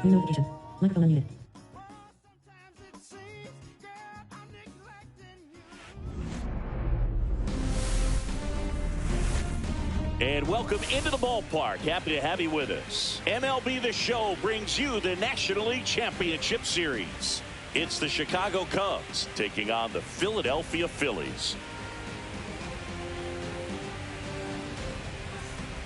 New notification. Microphone unmuted. And welcome into the ballpark. Happy to have you with us. MLB The Show brings you the National League Championship Series. It's the Chicago Cubs taking on the Philadelphia Phillies.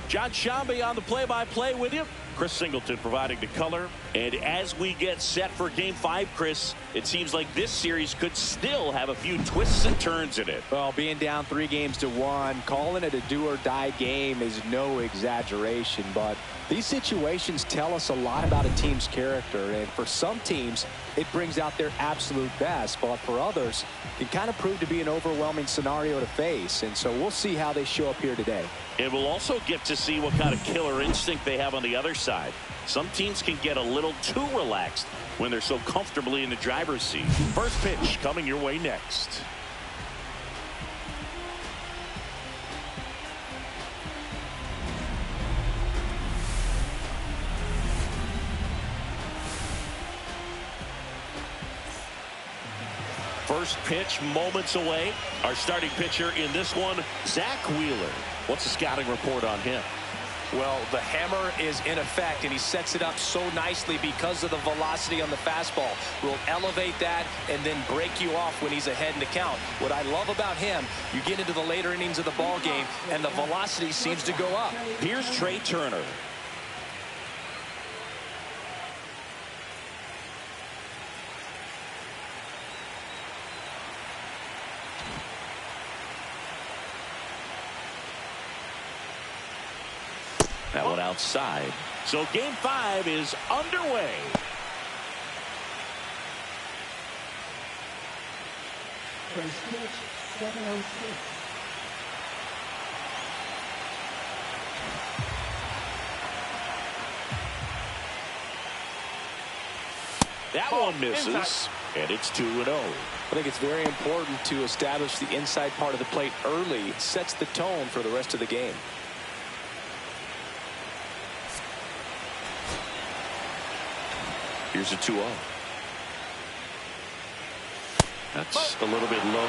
John Shambi on the play-by-play with you. Chris Singleton providing the color. And as we get set for Game 5, Chris, it seems like this series could still have a few twists and turns in it. Well, being down 3-1, calling it a do-or-die game is no exaggeration, but these situations tell us a lot about a team's character, and for some teams, it brings out their absolute best, but for others, it can kind of prove to be an overwhelming scenario to face, and so we'll see how they show up here today. And we'll also get to see what kind of killer instinct they have on the other side. Some teams can get a little too relaxed when they're so comfortably in the driver's seat. First pitch coming your way next. First pitch moments away. Our starting pitcher in this one, Zach Wheeler. What's the scouting report on him? Well, the hammer is in effect, and he sets it up so nicely because of the velocity on the fastball. Will elevate that and then break you off when he's ahead in the count. What I love about him, you get into the later innings of the ball game, and the velocity seems to go up. Here's Trey Turner. That one outside. So Game 5 is underway. First pitch, 706. That one misses, and it's 2-0. I think it's very important to establish the inside part of the plate early. It sets the tone for the rest of the game. Here's a 2-0. That's a little bit low.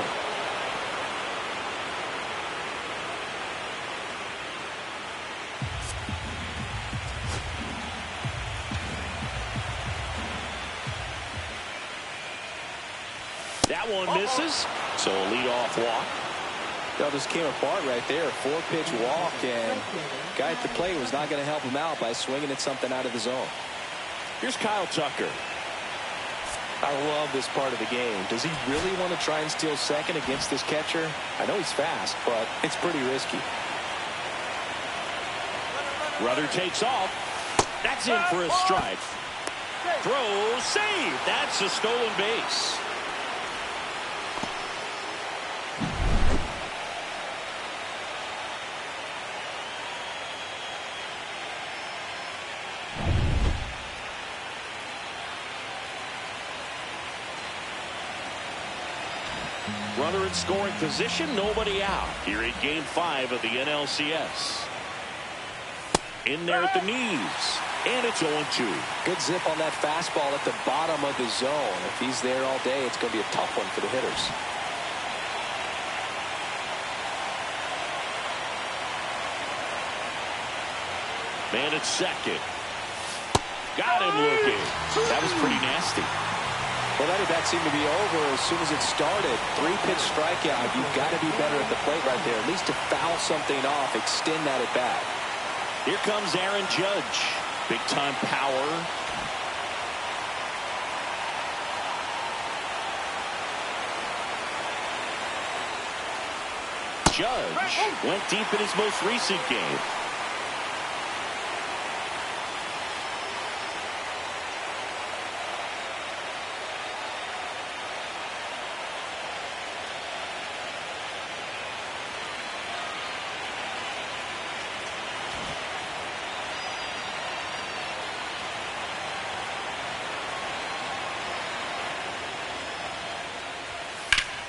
That one misses. So a leadoff walk. That just came apart right there. 4-pitch walk, and guy at the plate was not going to help him out by swinging at something out of the zone. Here's Kyle Tucker. I love this part of the game. Does he really want to try and steal second against this catcher? I know he's fast, but it's pretty risky. Rudder takes off. That's in for a strike. Throw, save. That's a stolen base. Runner in scoring position, nobody out here in Game 5 of the NLCS. In there at the knees, and it's 0-2. Good zip on that fastball at the bottom of the zone. If he's there all day, it's going to be a tough one for the hitters. Man at second. Got him looking. That was pretty nasty. Well, that at-bat seemed to be over as soon as it started. 3-pitch strikeout. You've got to be better at the plate right there. At least to foul something off, extend that at-bat. Here comes Aaron Judge. Big-time power. Judge went deep in his most recent game.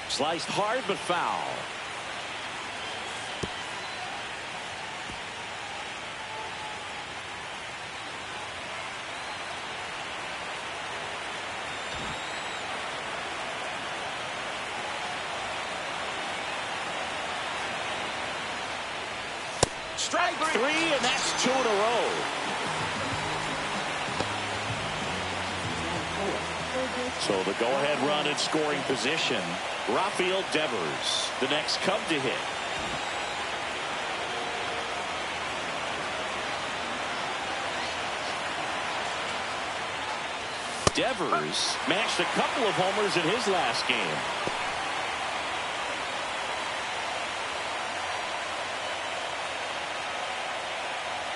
Sliced hard but foul. Strike three, and that's 2 in a row. So the go-ahead run in scoring position. Rafael Devers, the next Cub to hit. Devers mashed a couple of homers in his last game.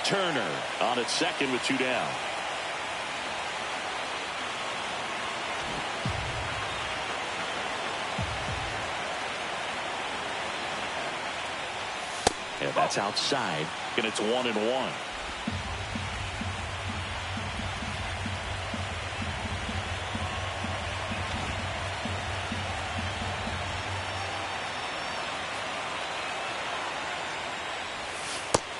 Turner on at second with 2 down. And that's outside, and it's 1-1.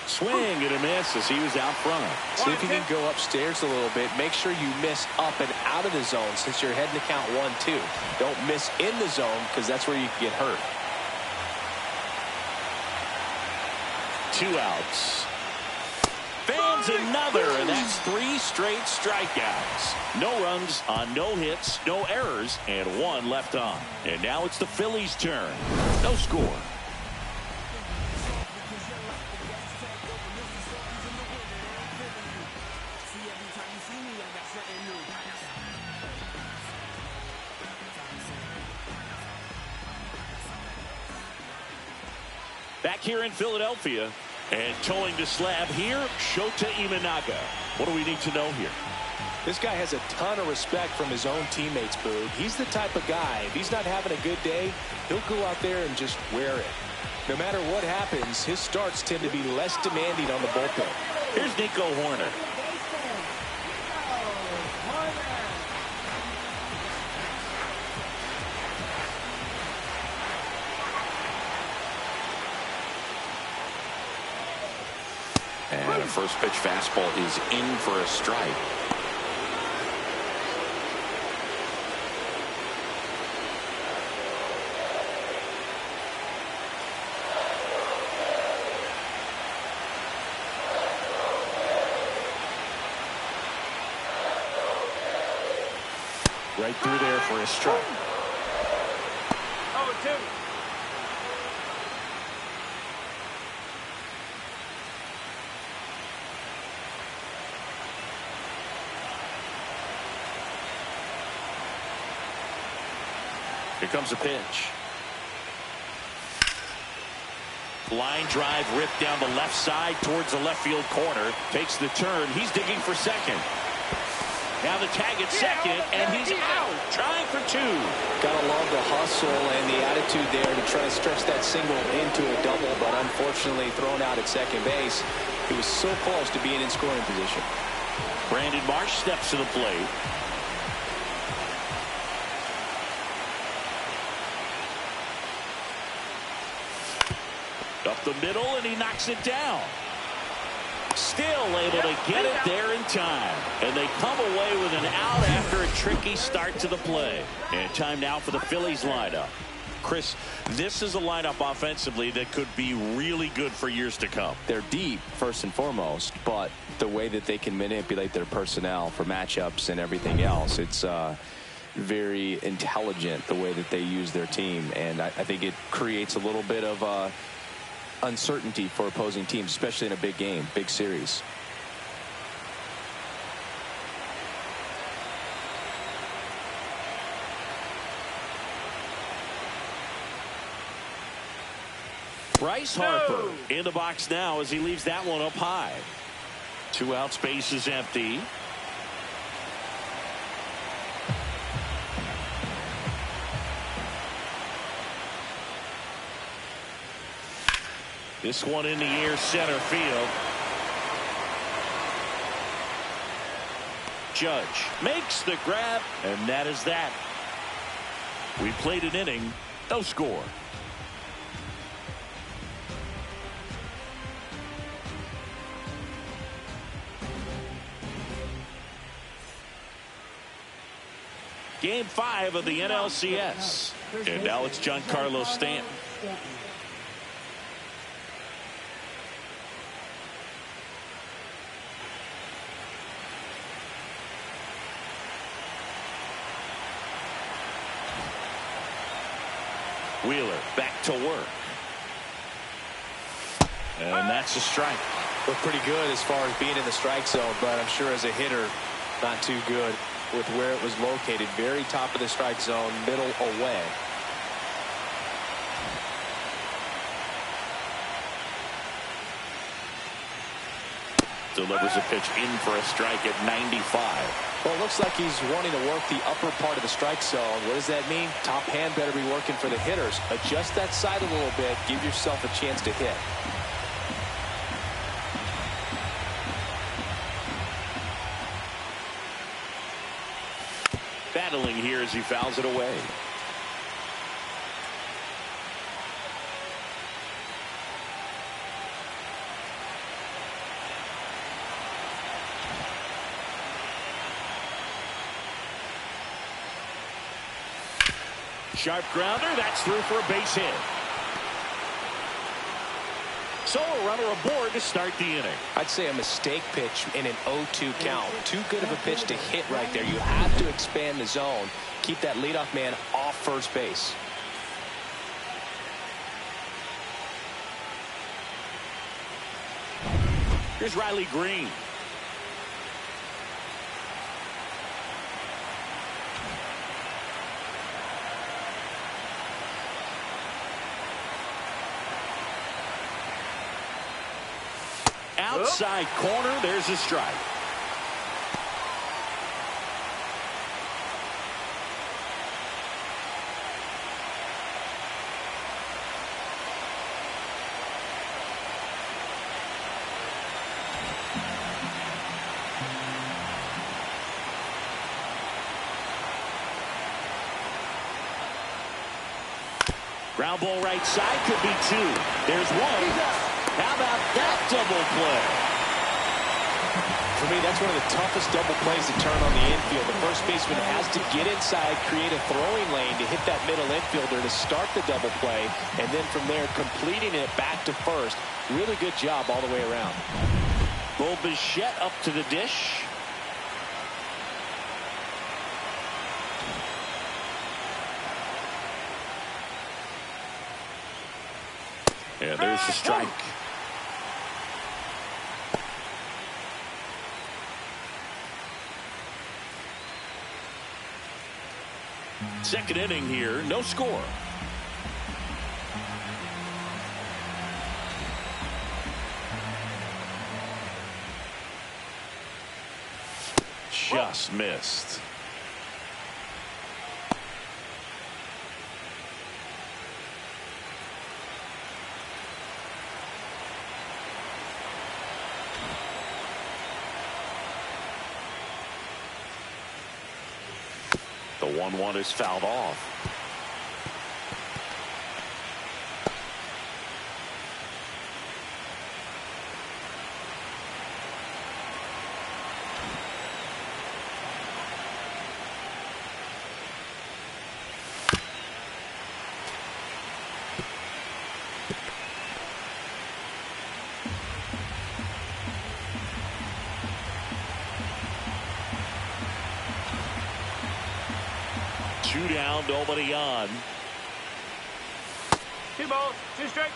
Swing and a miss as he was out front. See if you can go upstairs a little bit. Make sure you miss up and out of the zone since you're heading to count 1-2. Don't miss in the zone because that's where you can get hurt. 2 outs. Fans another, and that's 3 straight strikeouts. No runs on no hits, no errors, and 1 left on. And now it's the Phillies' turn. No score. Back here in Philadelphia, and towing the slab here, Shota Imanaga. What do we need to know here? This guy has a ton of respect from his own teammates, Boog. He's the type of guy, if he's not having a good day, he'll go out there and just wear it. No matter what happens, his starts tend to be less demanding on the bullpen. Here's Nico Horner. And a first pitch fastball is in for a strike. Right through there for a strike. 0-2. Here comes a pitch. Line drive ripped down the left side towards the left field corner. Takes the turn. He's digging for second. Now the tag at second, and he's out. Trying for 2. Gotta love the hustle and the attitude there to try to stretch that single into a double, but unfortunately thrown out at second base. He was so close to being in scoring position. Brandon Marsh steps to the plate. Up the middle, and he knocks it down. Still able to get it there in time. And they come away with an out after a tricky start to the play. And time now for the Phillies lineup. Chris, this is a lineup offensively that could be really good for years to come. They're deep, first and foremost, but the way that they can manipulate their personnel for matchups and everything else, it's very intelligent the way that they use their team. And I think it creates a little bit of uncertainty for opposing teams, especially in a big game, big series. Bryce Harper in the box now as he leaves that one up high. 2 outs, base is empty. This one in the air, center field. Judge makes the grab, and that is that. We played an inning, no score. Game 5 of the NLCS. And now it's Giancarlo Stanton. Wheeler back to work. And that's a strike. Looked pretty good as far as being in the strike zone, but I'm sure as a hitter, not too good with where it was located. Very top of the strike zone, middle away. Delivers a pitch in for a strike at 95. Well, it looks like he's wanting to work the upper part of the strike zone. What does that mean? Top hand better be working for the hitters. Adjust that side a little bit. Give yourself a chance to hit. Battling here as he fouls it away. Sharp grounder, that's through for a base hit. So a runner aboard to start the inning. I'd say a mistake pitch in an 0-2 count. Too good of a pitch to hit right there. You have to expand the zone. Keep that leadoff man off first base. Here's Riley Green. Outside corner, there's a strike. Ground ball right side, could be two. There's one. How about that double play? For me, that's one of the toughest double plays to turn on the infield. The first baseman has to get inside, create a throwing lane to hit that middle infielder to start the double play, and then from there completing it back to first. Really good job all the way around. Bo Bichette up to the dish. Yeah, there's the strike. Second inning here, no score. Just missed. The 1-1 is fouled off. Two down, nobody on. 2 balls, 2 strikes.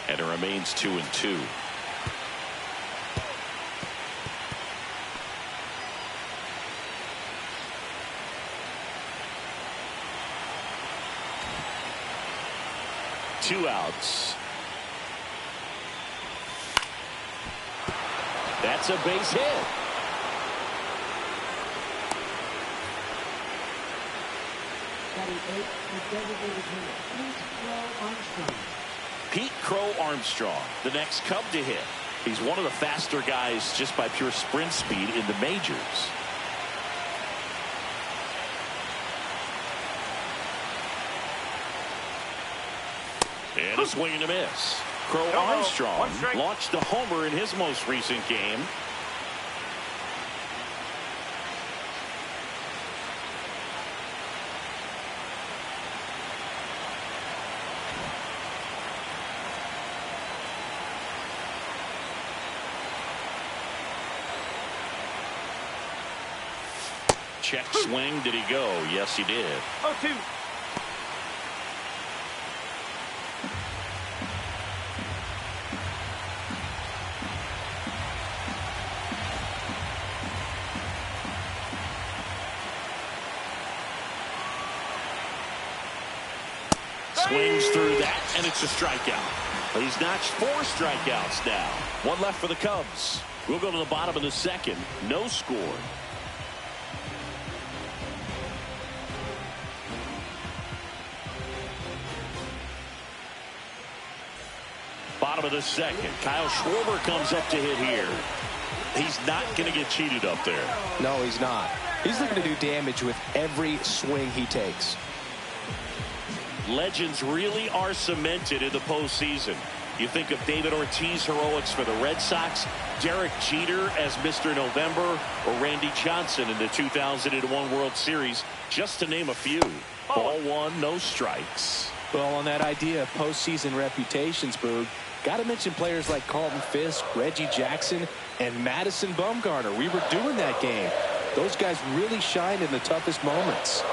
And it remains 2-2. Two outs. That's a base hit. Batting 8, the designated hitter, Pete Crow Armstrong, the next Cub to hit. He's one of the faster guys just by pure sprint speed in the majors. And a swing and a miss. Crow Armstrong launched a homer in his most recent game. Check swing. Did he go? Yes, he did. 0-2. Swings through that, and it's a strikeout. He's notched 4 strikeouts now. One left for the Cubs. We'll go to the bottom of the second. No score. Bottom of the second. Kyle Schwarber comes up to hit here. He's not going to get cheated up there. No, he's not. He's looking to do damage with every swing he takes. Legends really are cemented in the postseason. You think of David Ortiz heroics for the Red Sox, Derek Jeter as Mr. November, or Randy Johnson in the 2001 World Series, just to name a few. Ball one, no strikes. Well, on that idea of postseason reputations, Boog, got to mention players like Carlton Fisk, Reggie Jackson, and Madison Bumgarner. We were doing that game. Those guys really shined in the toughest moments.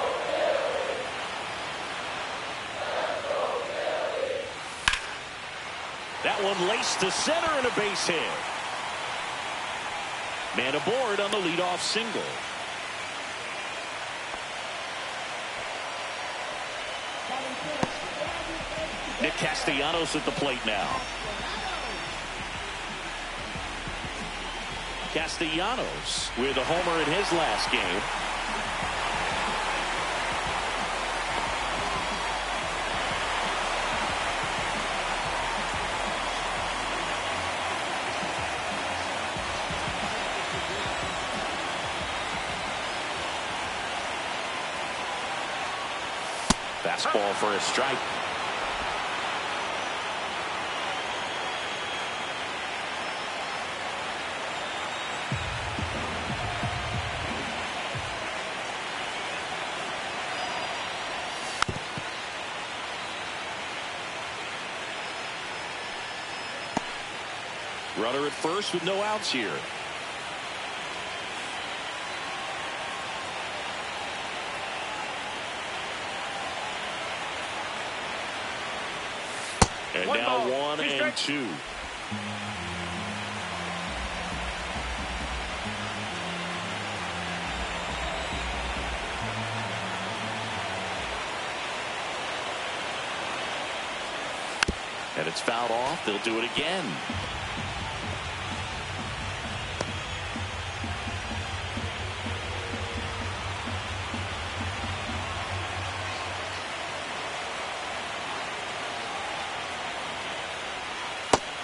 That one laced to center and a base hit. Man aboard on the leadoff single. Nick Castellanos at the plate now. Castellanos with a homer in his last game. Fastball for a strike. Runner at first with no outs here. And now 1-2. And it's fouled off. They'll do it again.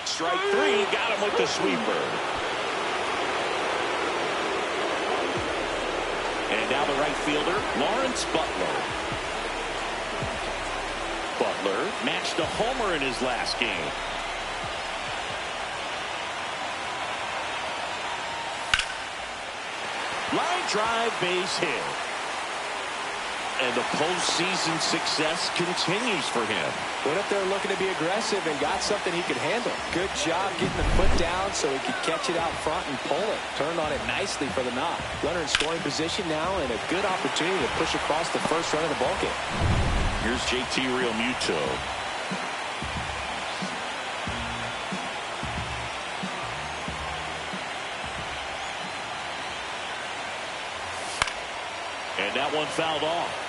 Strike 3, got him with the sweeper. And now the right fielder, Lawrence Butler. Butler matched a homer in his last game. Line drive, base hit. And the postseason success continues for him. What if they're looking to be aggressive and got something he could handle? Good job getting the foot down so he could catch it out front and pull it. Turned on it nicely for the knock. Runner in scoring position now and a good opportunity to push across the first run of the ballgame. Here's JT Realmuto. And that one fouled off.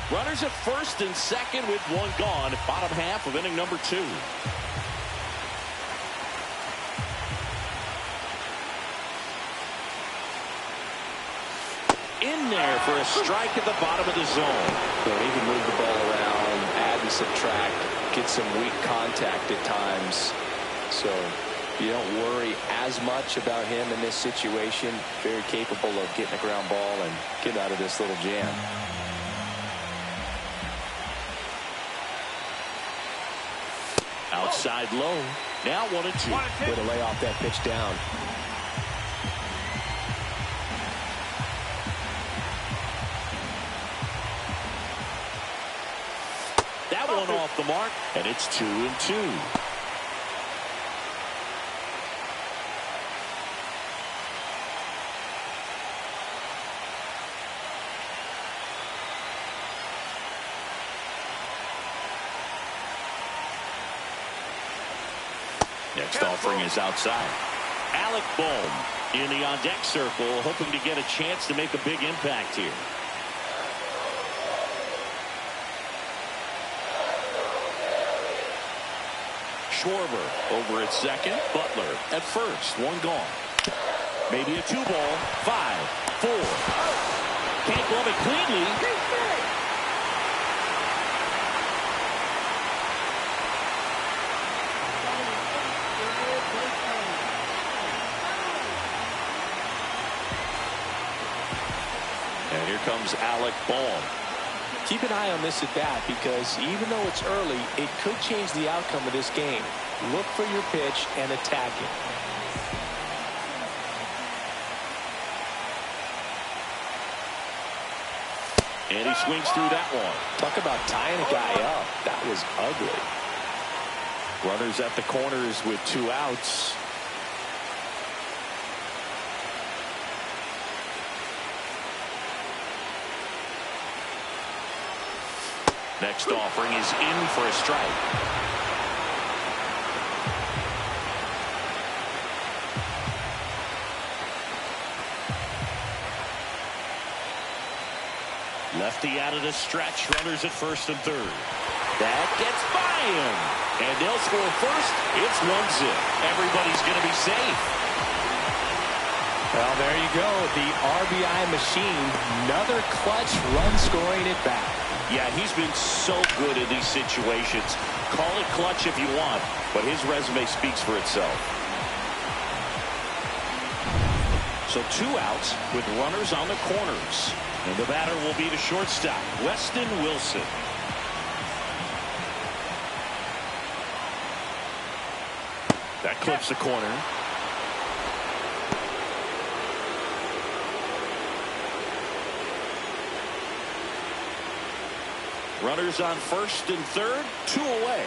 Runners at first and second with one gone. Bottom half of inning number 2. In there for a strike at the bottom of the zone. So he can move the ball around, add and subtract, get some weak contact at times. So you don't worry as much about him in this situation. Very capable of getting a ground ball and getting out of this little jam. Outside low. Now 1-2. Way to lay off that pitch down. that one off the mark, and it's 2-2. Next offering is outside. Alec Bohm in the on-deck circle, hoping to get a chance to make a big impact here. Schwarber over at second. Butler at first. One gone. Maybe a 2-ball. 5-4. Can't glove it cleanly. And here comes Alec Bohm. Keep an eye on this at bat, because even though it's early, it could change the outcome of this game. Look for your pitch and attack it. And he swings through that one. Talk about tying a guy up. That was ugly. Runners at the corners with 2 outs. Next offering is in for a strike. Lefty out of the stretch. Runners at first and third. That gets by him. And they'll score first. It's 1-0. Everybody's going to be safe. Well, there you go. The RBI machine. Another clutch run scoring at bat. Yeah, he's been so good in these situations. Call it clutch if you want, but his resume speaks for itself. So 2 outs with runners on the corners. And the batter will be the shortstop, Weston Wilson. That clips the corner. Runners on first and third, 2 away.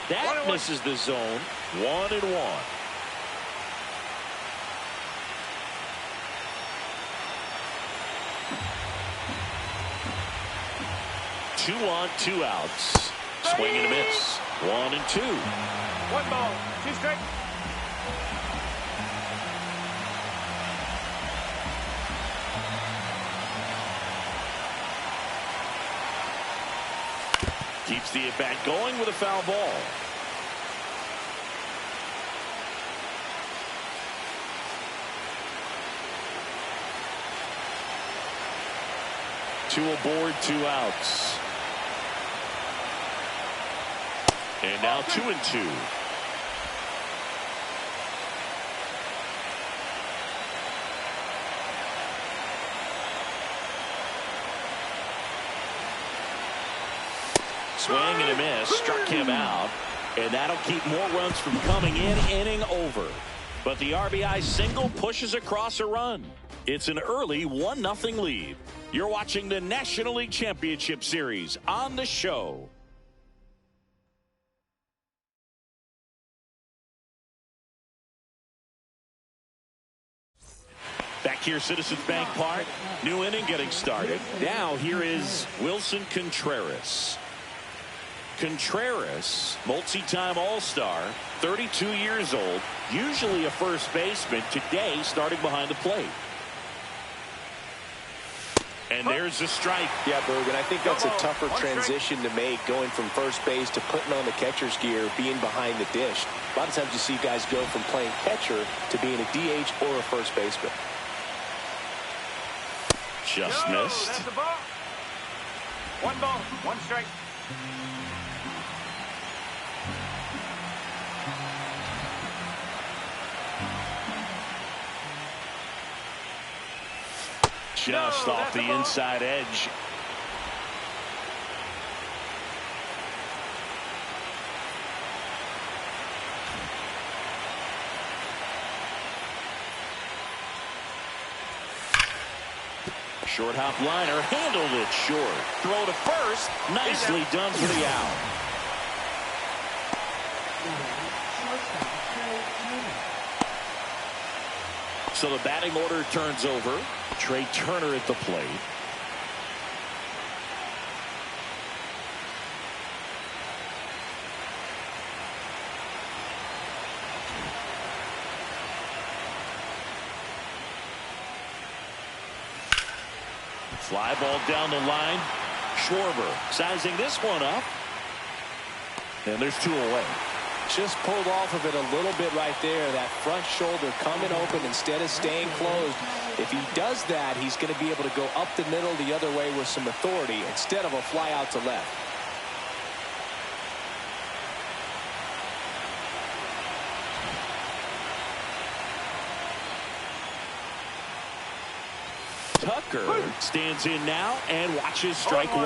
That misses the zone. 1-1. Two on, 2 outs. Swing and a miss. 1-2. 1 ball, 2 strikes. Keeps the at-bat going with a foul ball. Two aboard, 2 outs. And now 2-2. Swing and a miss, struck him out, and that'll keep more runs from coming in. Inning over. But the RBI single pushes across a run. It's an early 1-0 lead. You're watching the National League Championship Series on the show. Back here, Citizens Bank Park. New inning getting started. Now here is Wilson Contreras. Contreras, multi-time All-Star, 32 years old, usually a first baseman, today starting behind the plate. And there's the strike. Yeah, Bergen, I think that's a tougher transition to make, going from first base to putting on the catcher's gear, being behind the dish. A lot of times you see guys go from playing catcher to being a DH or a first baseman. Just missed. That's a ball. 1 ball, 1 strike. Just off the inside edge. Short hop liner, handled it short. Throw to first, nicely done for the out. So the batting order turns over. Trey Turner at the plate. Fly ball down the line. Schwarber sizing this one up. And there's 2 away. Just pulled off of it a little bit right there. That front shoulder coming open instead of staying closed. If he does that, he's going to be able to go up the middle the other way with some authority instead of a fly out to left. Tucker stands in now and watches strike 1.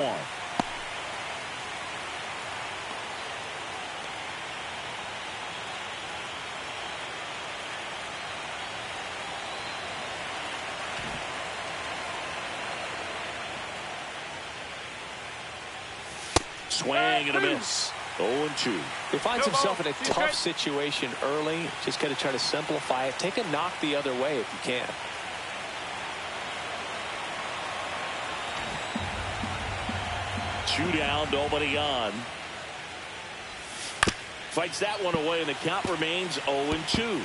Swing and a miss. 0-2. He finds himself in a tough situation early. Just got to try to simplify it. Take a knock the other way if you can. Two down, nobody on. Fights that one away, and the count remains 0-2.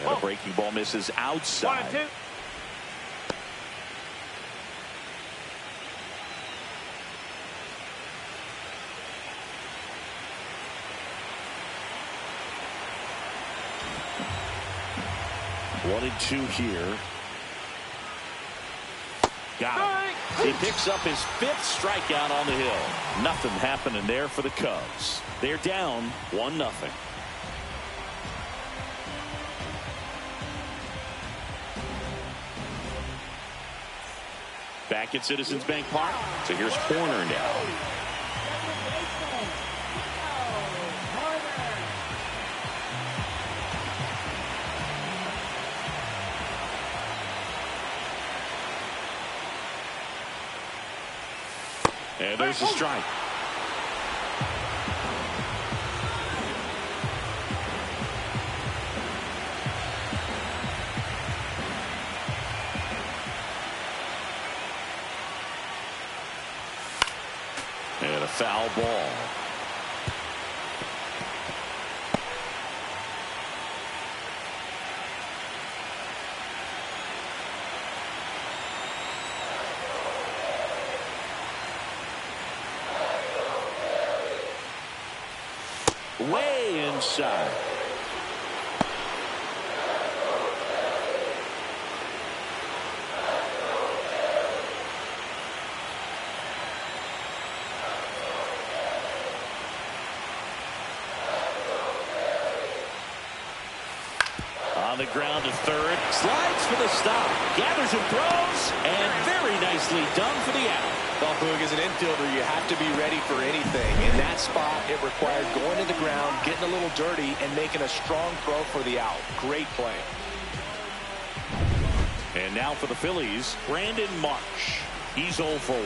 And a breaking ball misses outside. 1-2. One and 2 here. Got him. He picks up his 5th strikeout on the hill. Nothing happening there for the Cubs. They're down 1-0. Back at Citizens Bank Park. So here's Horner now. And there's a strike. And a foul ball. Way inside. On the ground to third. Slides for the stop. Gathers and throws. And very nicely done for the out. Well, Boog, as an infielder, you have to be ready for anything. In that spot, it required going to the ground, getting a little dirty, and making a strong throw for the out. Great play. And now for the Phillies, Brandon Marsh. He's 0 for 1.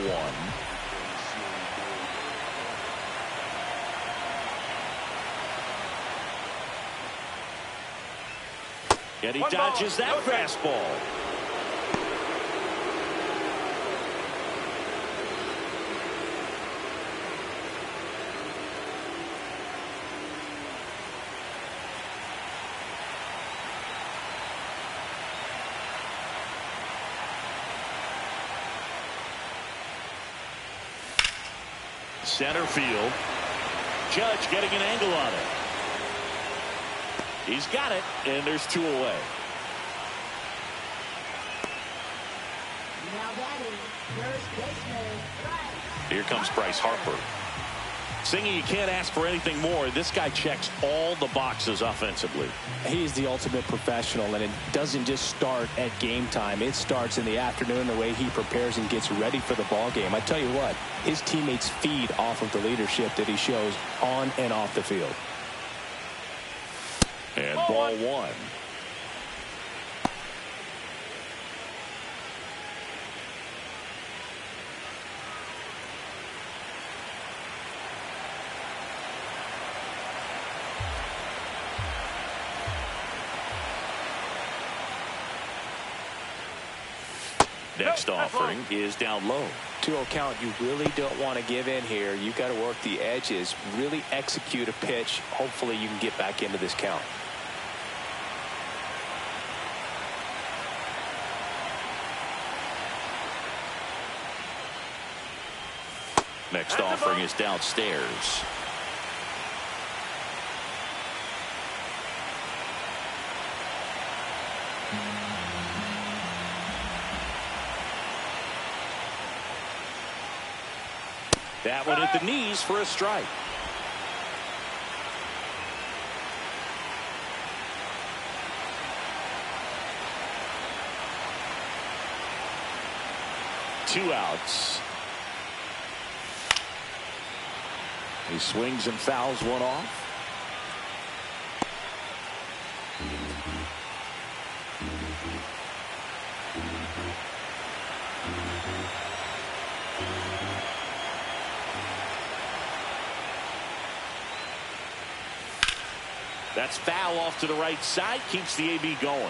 And he dodges that fastball. Center field. Judge getting an angle on it. He's got it, and there's 2 away. Now batting, first baseman. Here comes Bryce Harper. Singy, you can't ask for anything more. This guy checks all the boxes offensively. He's the ultimate professional, and it doesn't just start at game time. It starts in the afternoon, the way he prepares and gets ready for the ball game. I tell you what, his teammates feed off of the leadership that he shows on and off the field. And ball one. Next offering is down low. 2-0 count. You really don't want to give in here. You got to work the edges, really execute a pitch. Hopefully you can get back into this count. Next offering is downstairs. That one at the knees for a strike. Two outs. He swings and fouls one off. That's foul off to the right side. Keeps the AB going.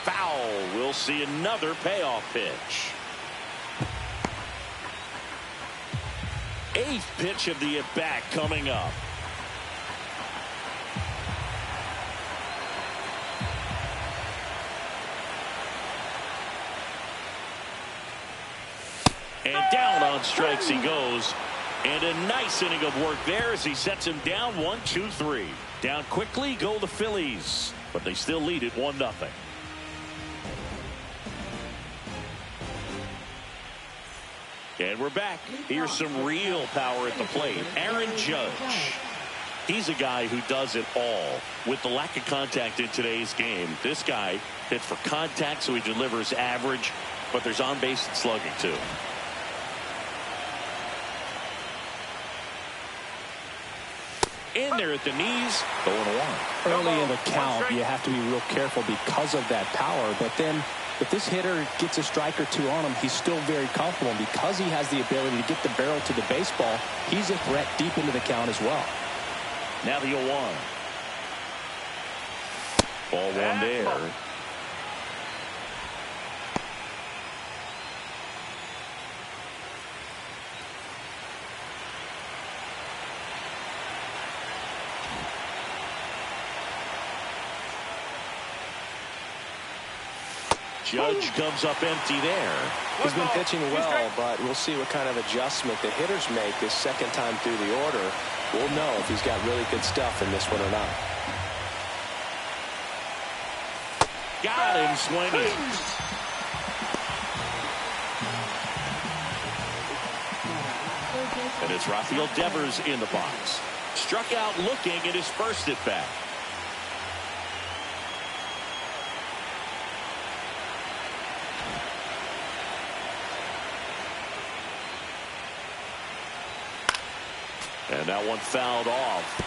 Foul. We'll see another payoff pitch. Eighth pitch of the at-bat coming up. And down on strikes he goes. And a nice inning of work there as he sets him down 1-2-3. Down quickly go the Phillies, but they still lead it 1-0. And we're back. Here's some real power at the plate. Aaron Judge. He's a guy who does it all. With the lack of contact in today's game, this guy hits for contact, so he delivers average, but there's on base and slugging too. In there at the knees, 0-1. Early in the count, you have to be real careful because of that power. But then if this hitter gets a strike or two on him, he's still very comfortable. And because he has the ability to get the barrel to the baseball, he's a threat deep into the count as well. Now the 0-1. Ball one there. Judge comes up empty there. He's been pitching well, but we'll see what kind of adjustment the hitters make this second time through the order. We'll know if he's got really good stuff in this one or not. Got him swinging. And it's Rafael Devers in the box. Struck out looking at his first at bat. And that one fouled off.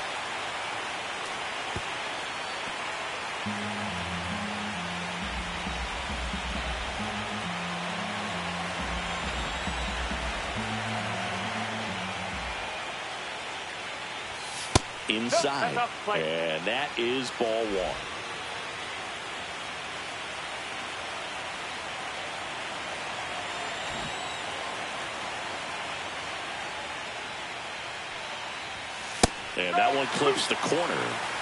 Inside. And that is ball one. And that one clips the corner.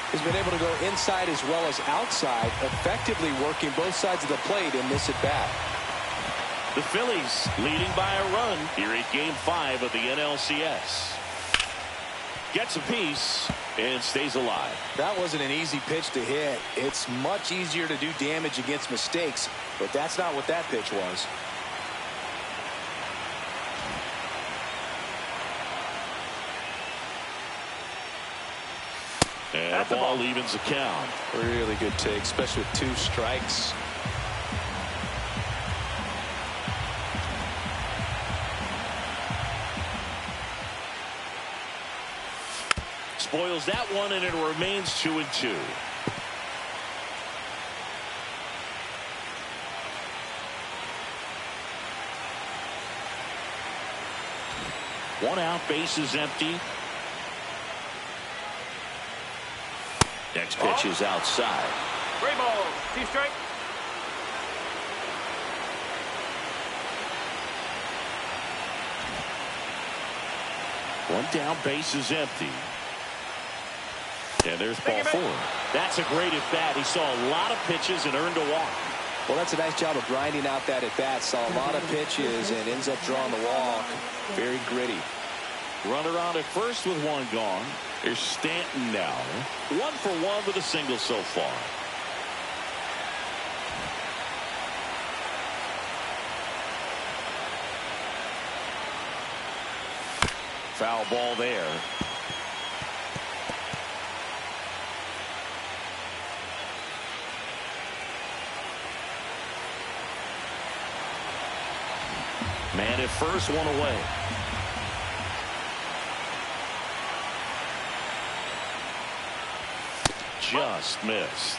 He's been able to go inside as well as outside, effectively working both sides of the plate in this at bat. The Phillies leading by a run here at Game 5 of the NLCS. Gets a piece and stays alive. That wasn't an easy pitch to hit. It's much easier to do damage against mistakes, but that's not what that pitch was. And that ball evens the count. Really good take, especially with 2 strikes. Spoils that one, and it remains 2-2. One out, base is empty. Next pitch is outside. 3 balls, 2 strikes. One down, base is empty. And there's ball 4. That's a great at-bat. He saw a lot of pitches and earned a walk. Well, that's a nice job of grinding out that at-bat. Saw a lot of pitches and ends up drawing the walk. Very gritty. Runner on at first with 1 gone. Here's Stanton now. 1 for 1 with a single so far. Foul ball there. Man at first, 1 away. Just missed.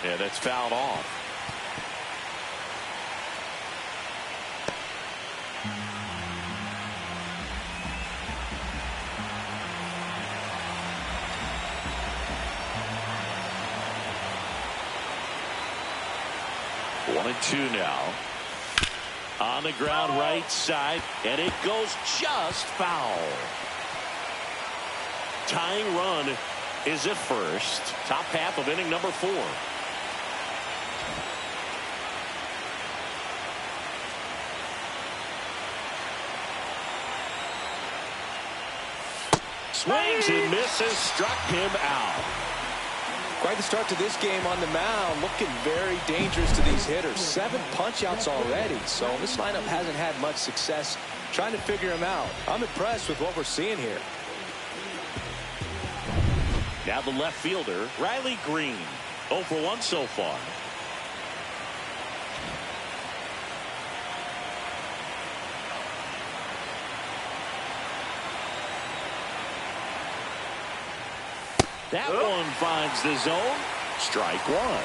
Yeah, that's fouled off. One and 2 now. On the ground right side, and it goes just foul. Tying run is at first. Top half of inning number 4. Swings and misses, struck him out. Quite the start to this game on the mound. Looking very dangerous to these hitters. 7 punch-outs already. So this lineup hasn't had much success trying to figure him out. I'm impressed with what we're seeing here. Now the left fielder, Riley Green. 0 for 1 so far. That one finds the zone. Strike 1.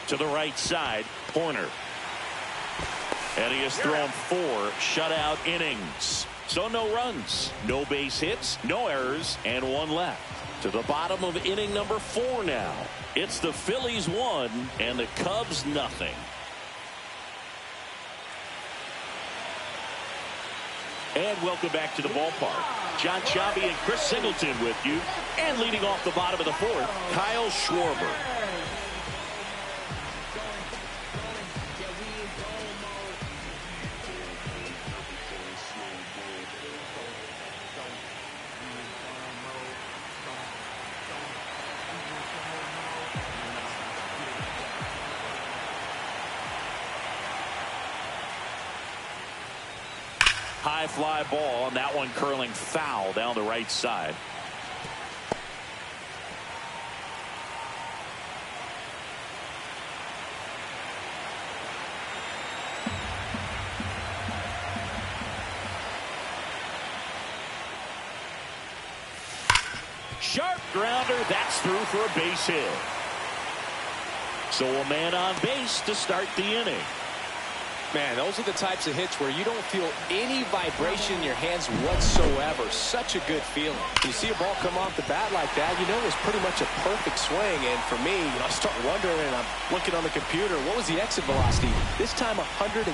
To the right side, Horner. And he has thrown 4 shutout innings. So no runs, no base hits, no errors, and 1 left. To the bottom of inning number 4 now. It's the Phillies 1 and the Cubs nothing. And welcome back to the ballpark. John Chavi and Chris Singleton with you. And leading off the bottom of the 4th, Kyle Schwarber. High fly ball, and that one curling foul down the right side. Sharp grounder. That's through for a base hit. So a man on base to start the inning. Man, those are the types of hits where you don't feel any vibration in your hands whatsoever. Such a good feeling. You see a ball come off the bat like that, you know it was pretty much a perfect swing. And for me, I start wondering, and I'm looking on the computer, what was the exit velocity? This time 106.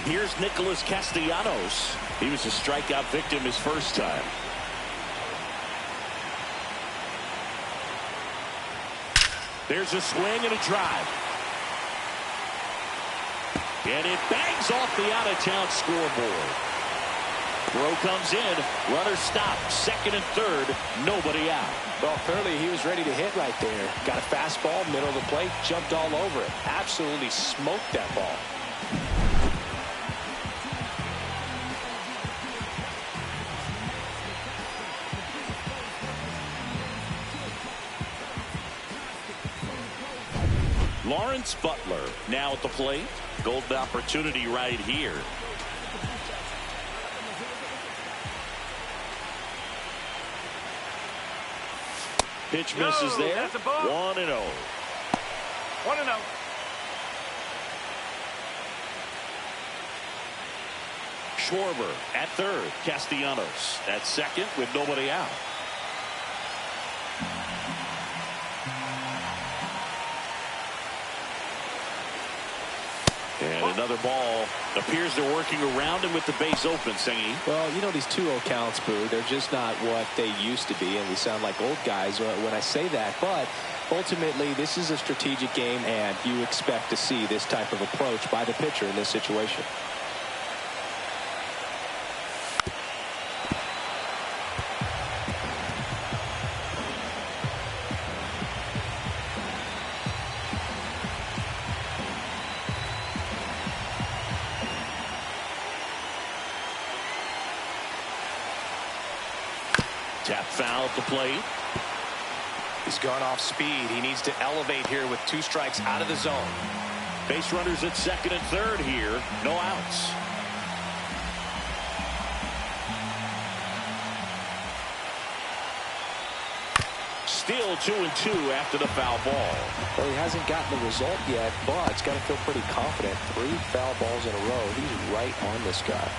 Here's Nicholas Castellanos. He was a strikeout victim his first time. There's a swing and a drive. And it bangs off the out-of-town scoreboard. Throw comes in. Runner stopped. Second and third. Nobody out. Well, apparently he was ready to hit right there. Got a fastball, middle of the plate, jumped all over it. Absolutely smoked that ball. Lawrence Butler now at the plate. Golden opportunity right here. Pitch misses there. That's a ball. 1-0. 1-0. Schwarber at third. Castellanos at second with nobody out. And another ball. Appears they're working around him with the base open, Singy. Well, you know, these 2-0 counts, Boo, they're just not what they used to be, and we sound like old guys when I say that. But ultimately, this is a strategic game, and you expect to see this type of approach by the pitcher in this situation. Tap foul at the plate. He's gone off speed. He needs to elevate here with 2 strikes out of the zone. Base runners at second and third here. No outs. Still 2-2 after the foul ball. Well, he hasn't gotten the result yet, but he's got to feel pretty confident. 3 foul balls in a row. He's right on this guy.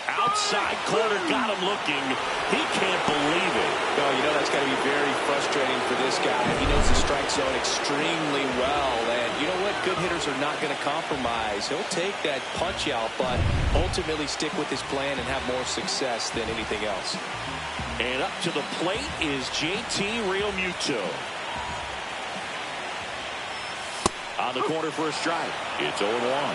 Outside corner, got him looking. He can't believe it. No, you know that's got to be very frustrating for this guy. He knows the strike zone extremely well, and you know what? Good hitters are not going to compromise. He'll take that punch out, but ultimately stick with his plan and have more success than anything else. And up to the plate is JT Realmuto. On the corner for a strike. It's 0-1.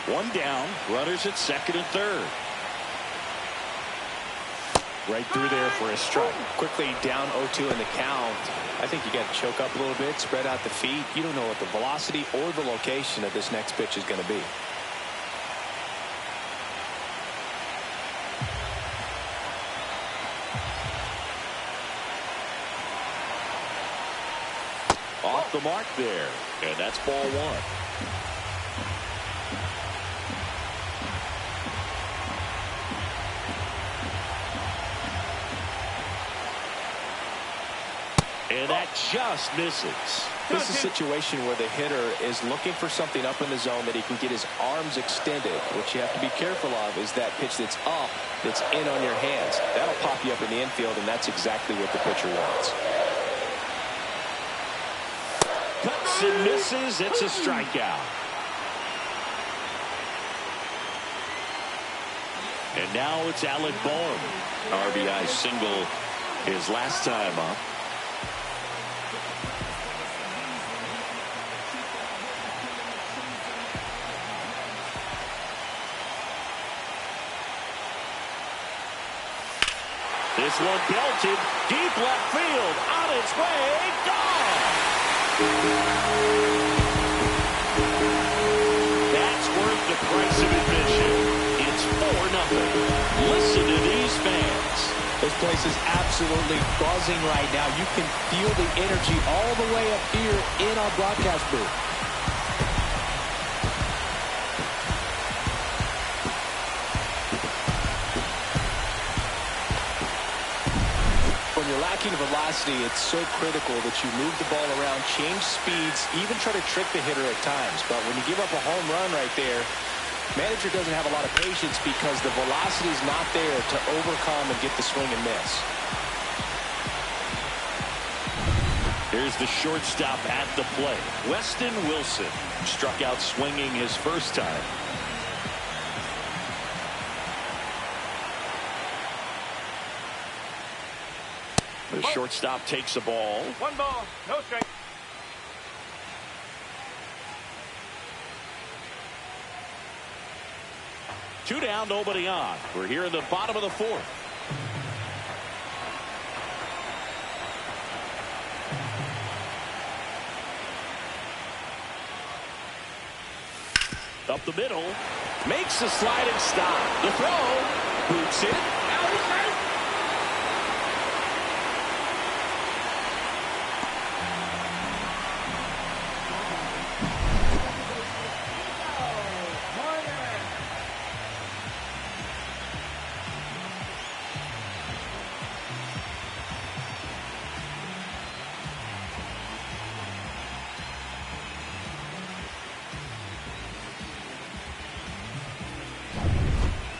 One down, runners at second and third. Right through there for a strike. Quickly down 0-2 in the count. I think you got to choke up a little bit, spread out the feet. You don't know what the velocity or the location of this next pitch is going to be. Off the mark there, and that's ball 1. And that just misses. This is a situation where the hitter is looking for something up in the zone that he can get his arms extended. What you have to be careful of is that pitch that's up, that's in on your hands. That'll pop you up in the infield, and that's exactly what the pitcher wants. Cuts and misses. It's a strikeout. And now it's Alec Bohm. RBI single his last time up. This one belted deep left field, on its way, gone. That's worth the price of admission. It's 4-0. Listen to these fans. This place is absolutely buzzing right now. You can feel the energy all the way up here in our broadcast booth. When you're lacking velocity, it's so critical that you move the ball around, change speeds, even try to trick the hitter at times. But when you give up a home run right there, manager doesn't have a lot of patience because the velocity is not there to overcome and get the swing and miss. Here's the shortstop at the plate. Weston Wilson struck out swinging his first time. The shortstop takes the ball. 1 ball, no strike. Two down, nobody on. We're here in the bottom of the fourth. Up the middle. Makes the sliding stop. The throw. Boots it.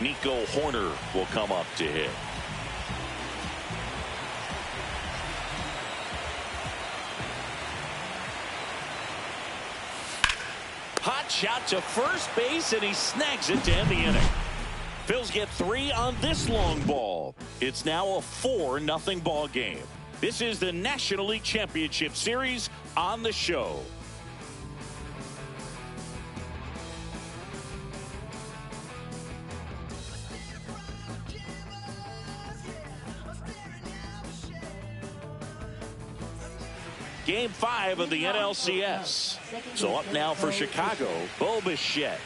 Nico Horner will come up to hit. Hot shot to first base, and he snags it to end the inning. Phils get 3 on this long ball. It's now a 4-0 ball game. This is the National League Championship Series on the show. Game 5 of the NLCS. So up now for Chicago, Bo Bichette.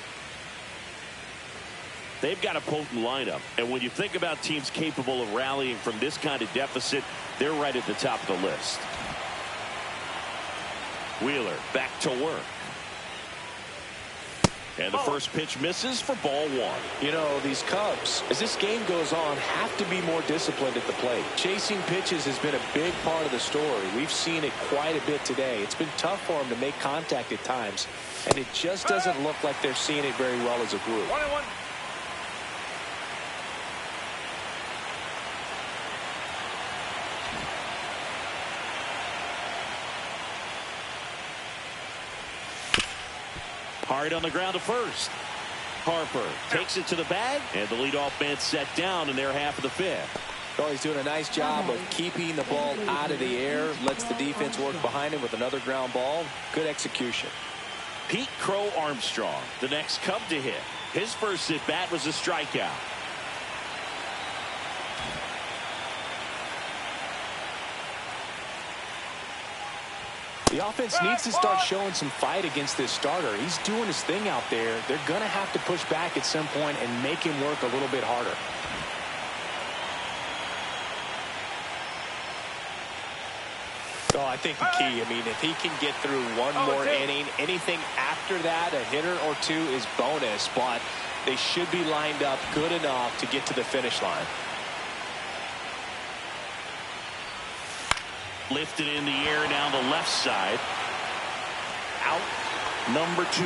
They've got a potent lineup, and when you think about teams capable of rallying from this kind of deficit, they're right at the top of the list. Wheeler back to work. And the first pitch misses for ball 1. You know, these Cubs, as this game goes on, have to be more disciplined at the plate. Chasing pitches has been a big part of the story. We've seen it quite a bit today. It's been tough for them to make contact at times, and it just doesn't look like they're seeing it very well as a group. 1-1. Hard on the ground to first. Harper takes it to the bag, and the leadoff man set down in their half of the 5th. Oh, he's doing a nice job of keeping the ball out of the air, lets the defense work behind him with another ground ball. Good execution. Pete Crow Armstrong, the next Cub to hit. His first at bat was a strikeout. The offense needs to start showing some fight against this starter. He's doing his thing out there. They're going to have to push back at some point and make him work a little bit harder. Oh, I think the key, I mean, if he can get through one more inning, anything after that, a hitter or two is bonus, but they should be lined up good enough to get to the finish line. Lifted in the air down the left side. Out number 2.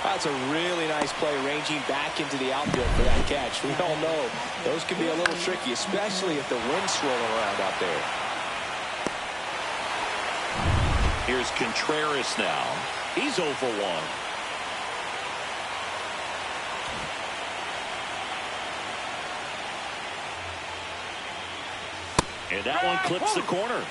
That's a really nice play, ranging back into the outfield for that catch. We all know those can be a little tricky, especially if the wind's swirling around out there. Here's Contreras now. He's 0 for 1. And that one clips the corner.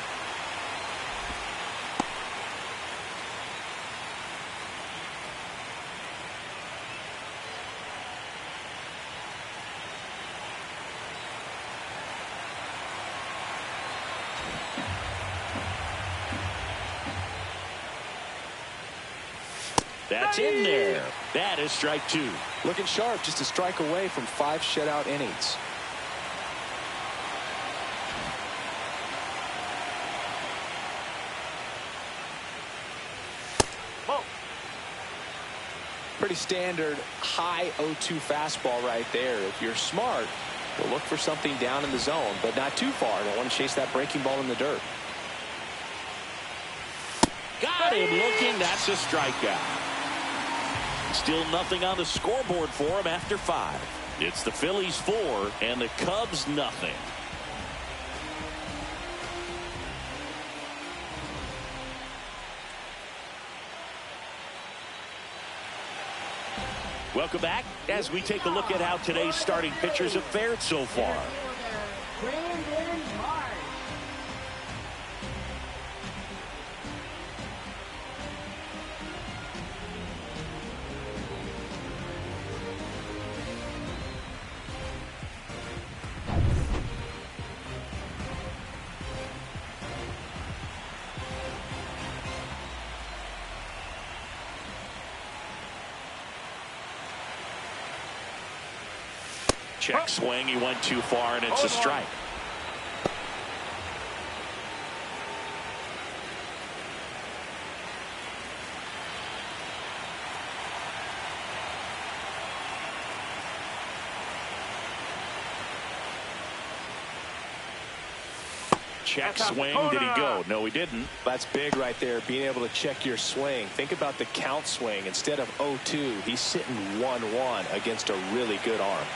That's in there. That is strike 2. Looking sharp, just a strike away from 5 shutout innings. Whoa. Pretty standard high 0-2 fastball right there. If you're smart, you'll look for something down in the zone, but not too far. Don't want to chase that breaking ball in the dirt. Got him looking. That's a strikeout. Still nothing on the scoreboard for him after 5. It's the Phillies 4 and the Cubs nothing. Welcome back as we take a look at how today's starting pitchers have fared so far. Check swing. He went too far, and it's a strike. Check swing. Did he go? No, he didn't. That's big right there, being able to check your swing. Think about the count swing. Instead of 0-2, he's sitting 1-1 against a really good arm.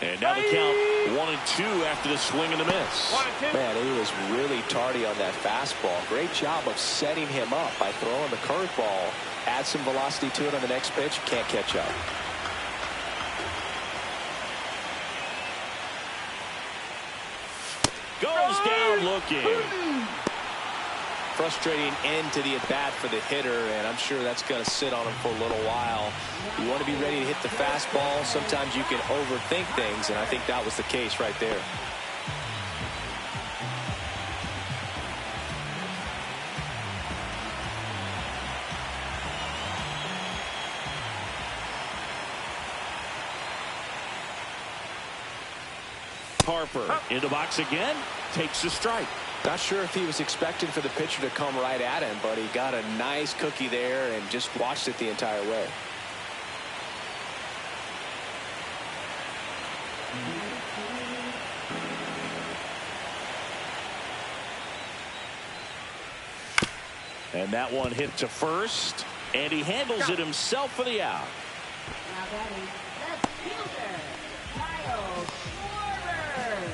And now the count 1-2 after the swing and the miss. Man, he was really tardy on that fastball. Great job of setting him up by throwing the curveball. Add some velocity to it on the next pitch. Can't catch up. Goes down looking. Frustrating end to the at-bat for the hitter, and I'm sure that's going to sit on him for a little while. You want to be ready to hit the fastball. Sometimes you can overthink things, and I think that was the case right there. Harper in the box again, takes a strike. Not sure if he was expecting for the pitcher to come right at him, but he got a nice cookie there and just watched it the entire way. And that one hit to first, and he handles it himself for the out. Now batting, left fielder, Kyle Schwarber.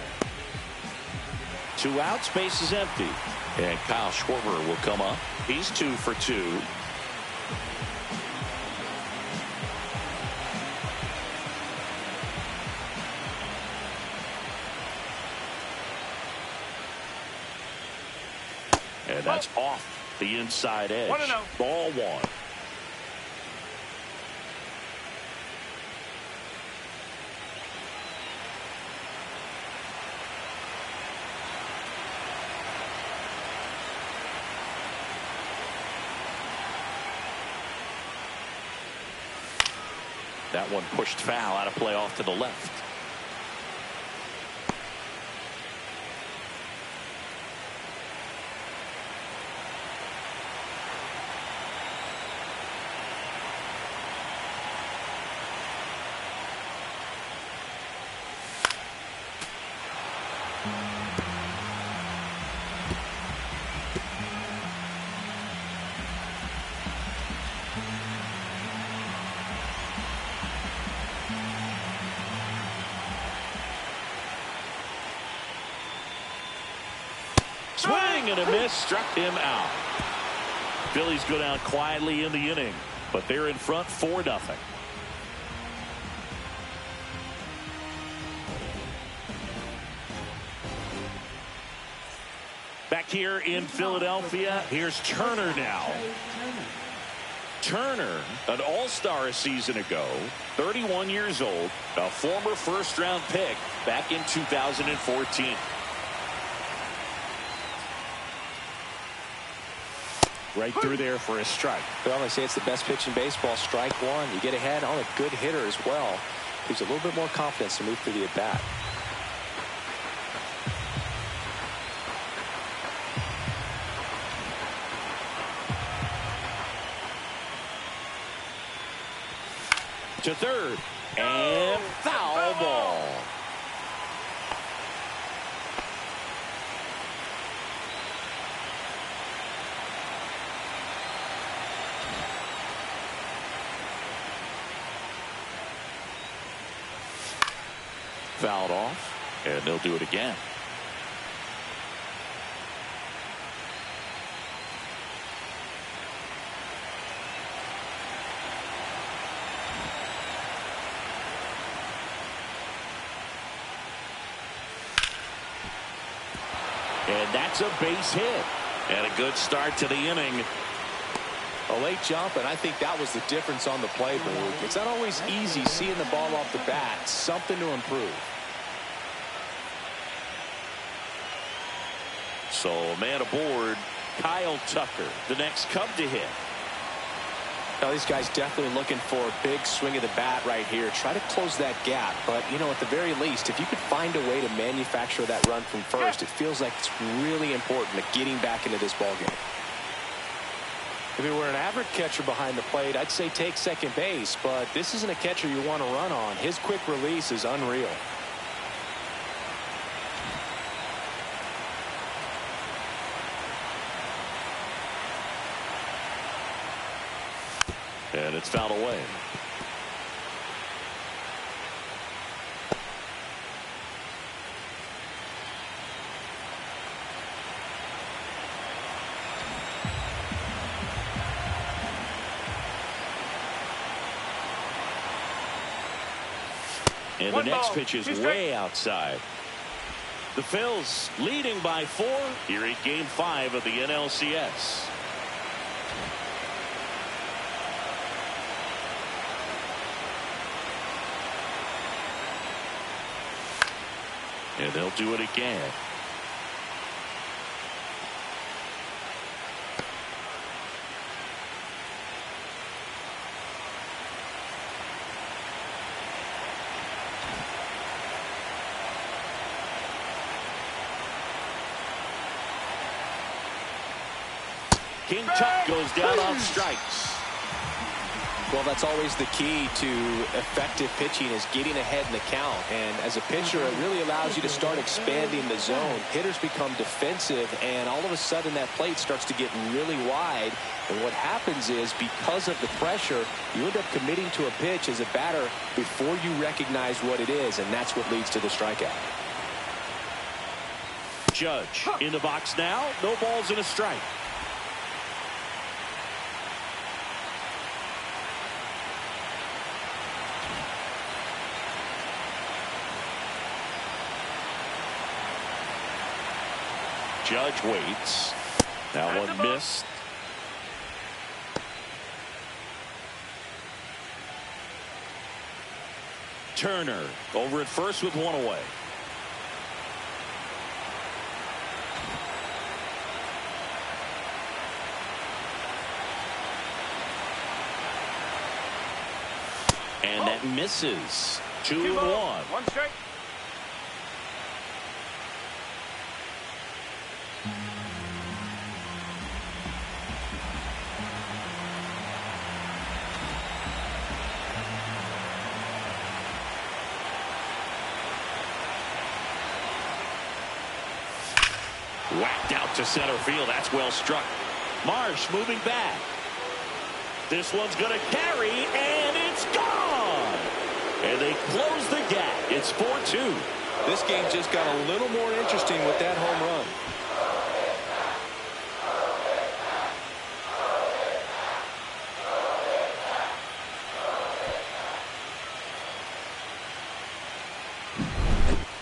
2 outs, base is empty. And Kyle Schwarber will come up. He's 2 for 2. And that's off the inside edge. 1-0. Ball 1. That one pushed foul, out of play off to the left. Swing and a miss, struck him out. Phillies go down quietly in the inning, but they're in front 4-0. Back here in Philadelphia, here's Turner now. Turner, an all-star a season ago, 31 years old, a former first-round pick back in 2014. Right through there for a strike. Well, they say it's the best pitch in baseball. Strike one. You get ahead on a good hitter as well. Gives you a little bit more confidence to move through the at-bat. To third. And foul ball. Fouled off, and they'll do it again. And that's a base hit. And a good start to the inning. A late jump, and I think that was the difference on the play, Luke. It's not always easy seeing the ball off the bat. Something to improve. So a man aboard, Kyle Tucker, the next Cub to hit. Now these guys definitely looking for a big swing of the bat right here. Try to close that gap. But, you know, at the very least, if you could find a way to manufacture that run from first, it feels like it's really important to getting back into this ballgame. If it were an average catcher behind the plate, I'd say take second base. But this isn't a catcher you want to run on. His quick release is unreal. And it's fouled away. And the next pitch is way outside. The Phillies leading by 4 here at Game 5 of the NLCS. And they'll do it again. King Tuck goes down on strikes. Well, that's always the key to effective pitching, is getting ahead in the count. And as a pitcher, it really allows you to start expanding the zone. Hitters become defensive, and all of a sudden that plate starts to get really wide. And what happens is, because of the pressure, you end up committing to a pitch as a batter before you recognize what it is, and that's what leads to the strikeout. Judge in the box now. No balls and a strike. Judge waits. That one missed. Turner over at first with one away. And that misses. 2-1. One strike. Whacked out to center field. That's well struck. Marsh moving back. This one's going to carry, and it's gone. And they close the gap. It's 4-2. This game just got a little more interesting with that home run.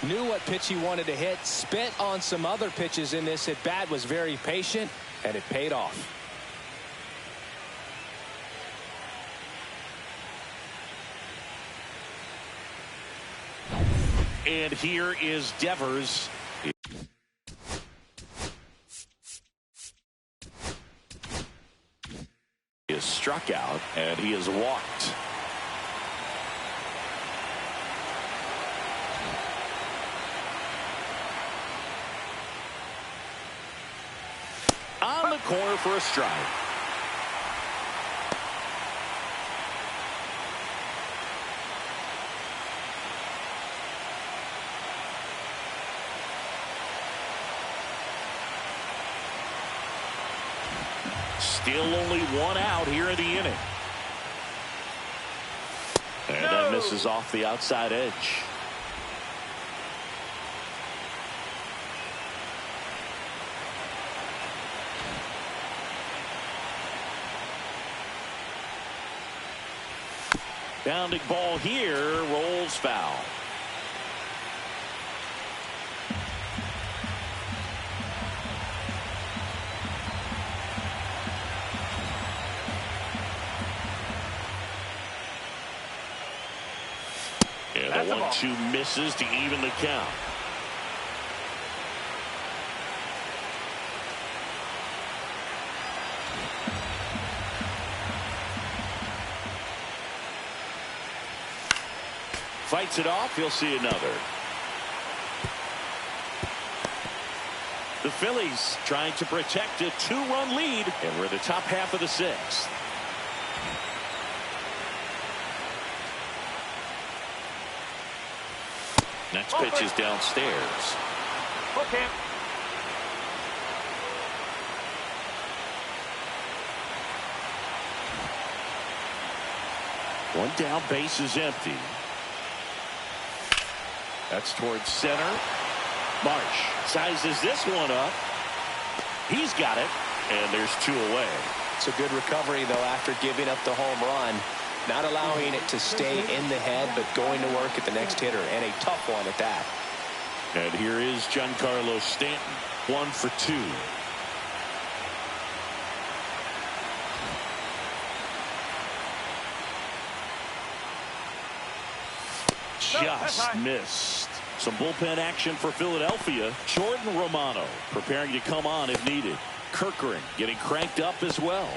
Knew what pitch he wanted to hit, spent on some other pitches in this at bat, was very patient, and it paid off. And here is Devers. struck out, and he has walked. On the corner for a strike. Still only one out here in the inning. And that misses off the outside edge. Bounding ball here, rolls foul. And the 1-2 misses to even the count. Fights it off. He'll see another. The Phillies trying to protect a 2-run lead, and we're in the top half of the 6th. Next pitch is downstairs. Okay. One down, base is empty. That's towards center. Marsh sizes this one up. He's got it, and there's 2 away. It's a good recovery, though, after giving up the home run. Not allowing it to stay in the head, but going to work at the next hitter, and a tough one at that. And here is Giancarlo Stanton, 1 for 2. Just missed. Some bullpen action for Philadelphia. Jordan Romano preparing to come on if needed. Kerkering getting cranked up as well.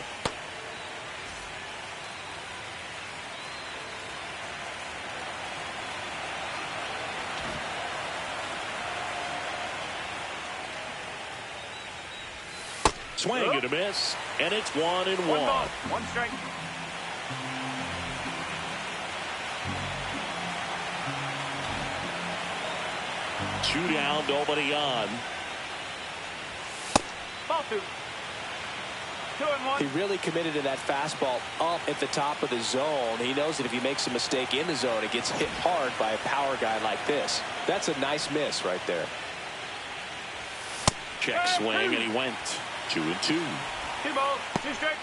Swing and a miss, and it's 1-1. One strike. Two down, nobody on. Ball 2. 2-1. He really committed to that fastball up at the top of the zone. He knows that if he makes a mistake in the zone, it gets hit hard by a power guy like this. That's a nice miss right there. Check swing, and he went 2-2. 2 balls, 2 strikes.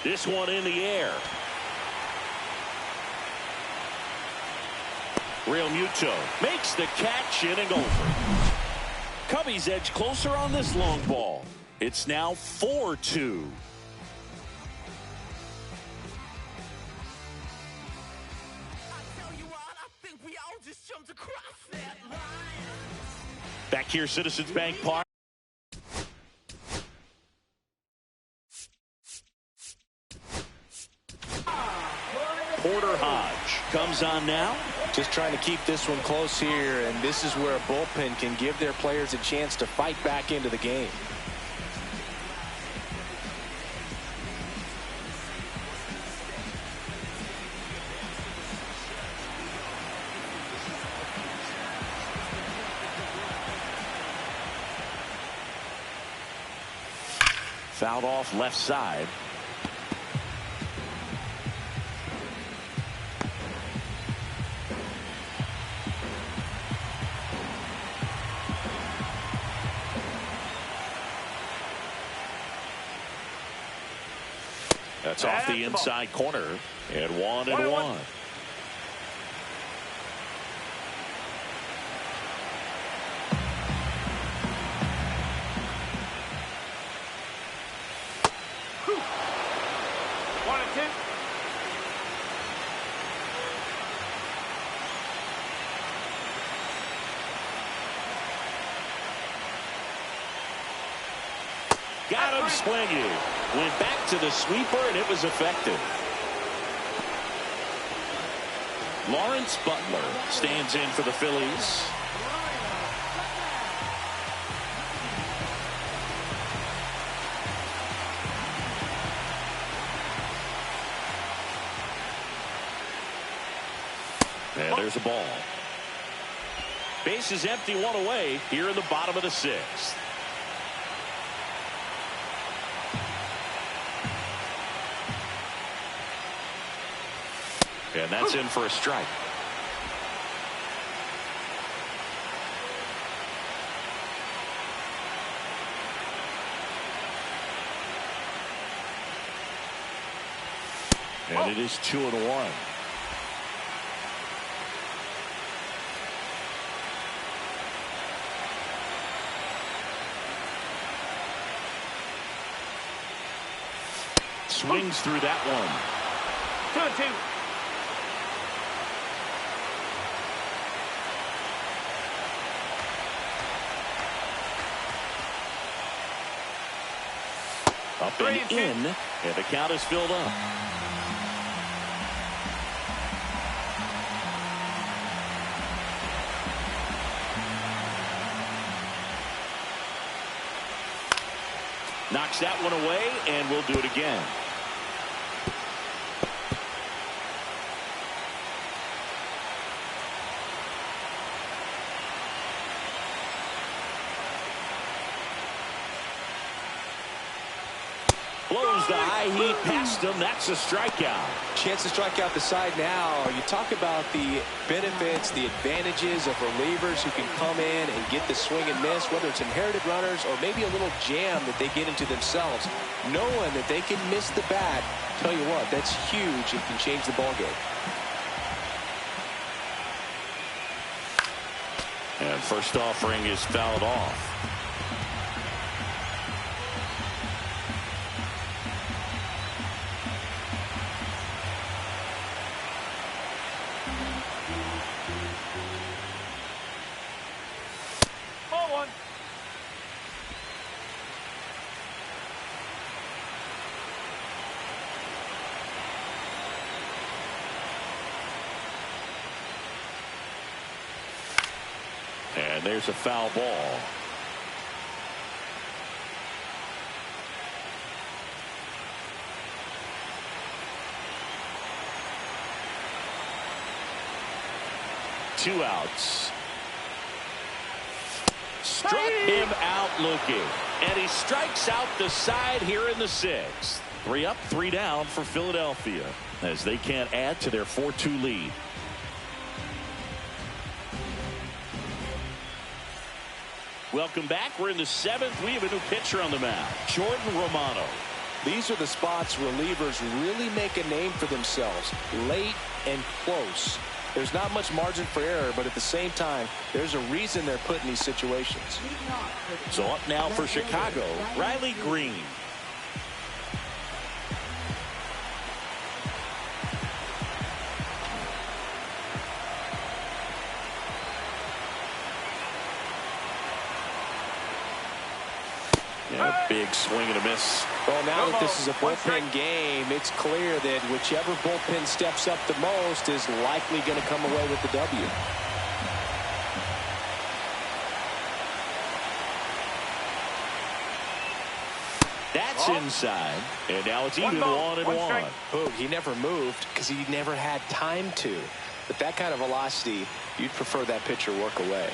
This one in the air. Real Muto makes the catch, inning over. Cubbies edge closer on this long ball. It's now 4-2. Back here, Citizens Bank Park. Porter Hodge comes on now. Just trying to keep this one close here, and this is where a bullpen can give their players a chance to fight back into the game. Fouled off left side. That's off the inside corner, and 1-1. Got him swinging. Went back to the sweeper, and it was effective. Lawrence Butler stands in for the Phillies. And there's a ball. Base is empty, one away here in the bottom of the sixth. And that's in for a strike. And it is 2-1. Swings through that one. 2-2. Up and in, and the count is filled up. Knocks that one away, and we'll do it again. Blows the high heat past him. That's a strikeout. Chance to strike out the side now. You talk about the benefits, the advantages of relievers who can come in and get the swing and miss, whether it's inherited runners or maybe a little jam that they get into themselves. Knowing that they can miss the bat, tell you what, that's huge and can change the ball game. And first offering is fouled off. And there's a foul ball. Two outs. Struck him out looking. And he strikes out the side here in the sixth. 3 up, 3 down for Philadelphia as they can't add to their 4-2 lead. Welcome back. We're in the 7th. We have a new pitcher on the mound, Jordan Romano. These are the spots relievers really make a name for themselves, late and close. There's not much margin for error, but at the same time, there's a reason they're put in these situations. So up now for Chicago, Riley Green. And a big swing and a miss. Well, now that this is a bullpen game, it's clear that whichever bullpen steps up the most is likely going to come away with the W. That's inside, and now it's even 1-1. Oh, he never moved because he never had time to. But that kind of velocity, you'd prefer that pitcher work away.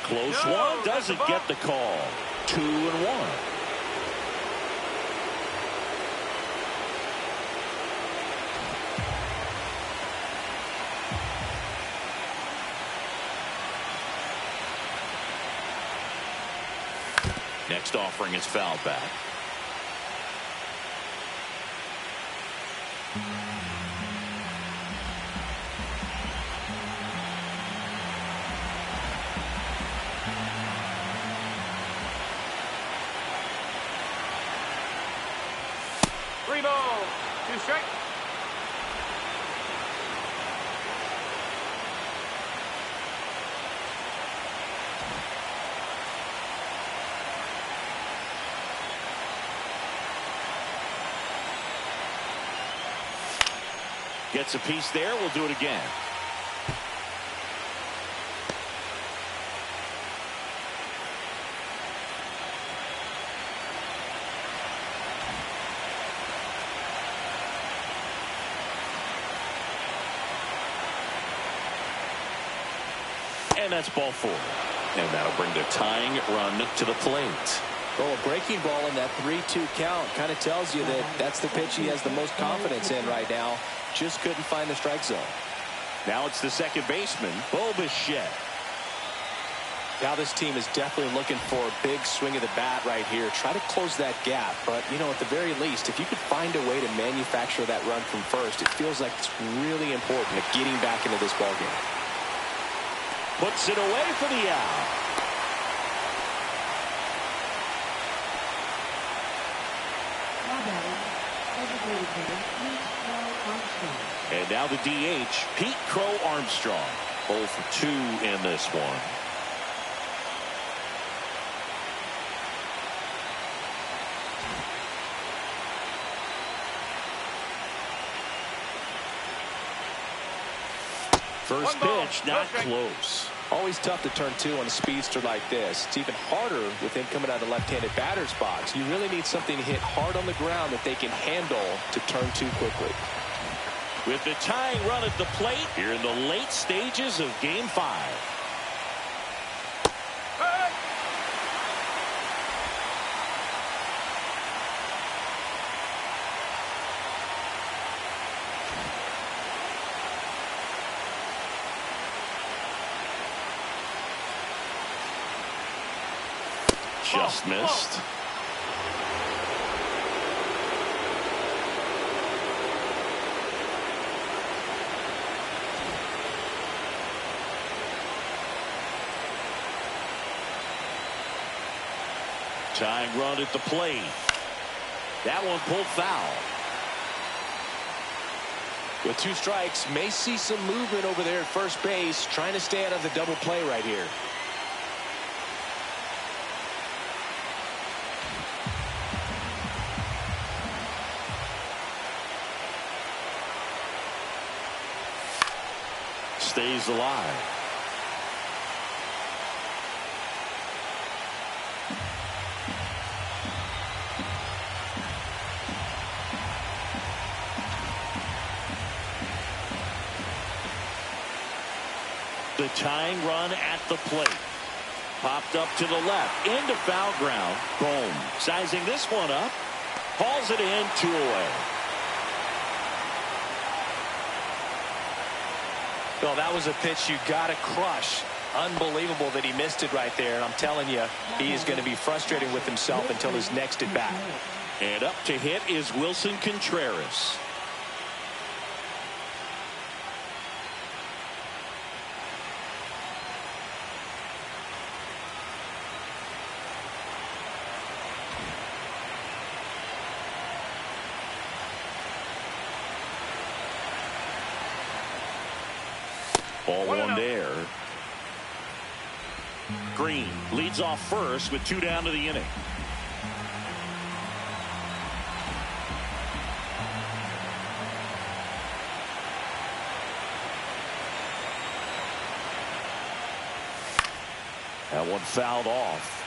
Close one, doesn't get the call. 2-1. Next offering is fouled back. Gets a piece there. We'll do it again. And that's ball 4. And that'll bring the tying run to the plate. Well, a breaking ball in that 3-2 count kind of tells you that that's the pitch he has the most confidence in right now. Just couldn't find the strike zone. Now it's the second baseman, Bo Bichette. Now this team is definitely looking for a big swing of the bat right here. Try to close that gap. But, you know, at the very least, if you could find a way to manufacture that run from first, it feels like it's really important at getting back into this ballgame. Puts it away for the out. And now the DH, Pete Crow Armstrong. 0 for 2 in this one. First pitch, not close. Always tough to turn 2 on a speedster like this. It's even harder with him coming out of the left-handed batter's box. You really need something to hit hard on the ground that they can handle to turn 2 quickly. With the tying run at the plate here in the late stages of Game 5. Just missed. Tying run at the plate. That one pulled foul. With 2 strikes, may see some movement over there at first base, trying to stay out of the double play right here. Stays alive. The tying run at the plate. Popped up to the left. Into foul ground. Boom. Sizing this one up. Hauls it in. 2 away. Well, that was a pitch you got to crush. Unbelievable that he missed it right there. And I'm telling you, he is going to be frustrated with himself until his next at bat. And up to hit is Wilson Contreras. Ball 1 there. Green leads off first with 2 down to the inning. That one fouled off.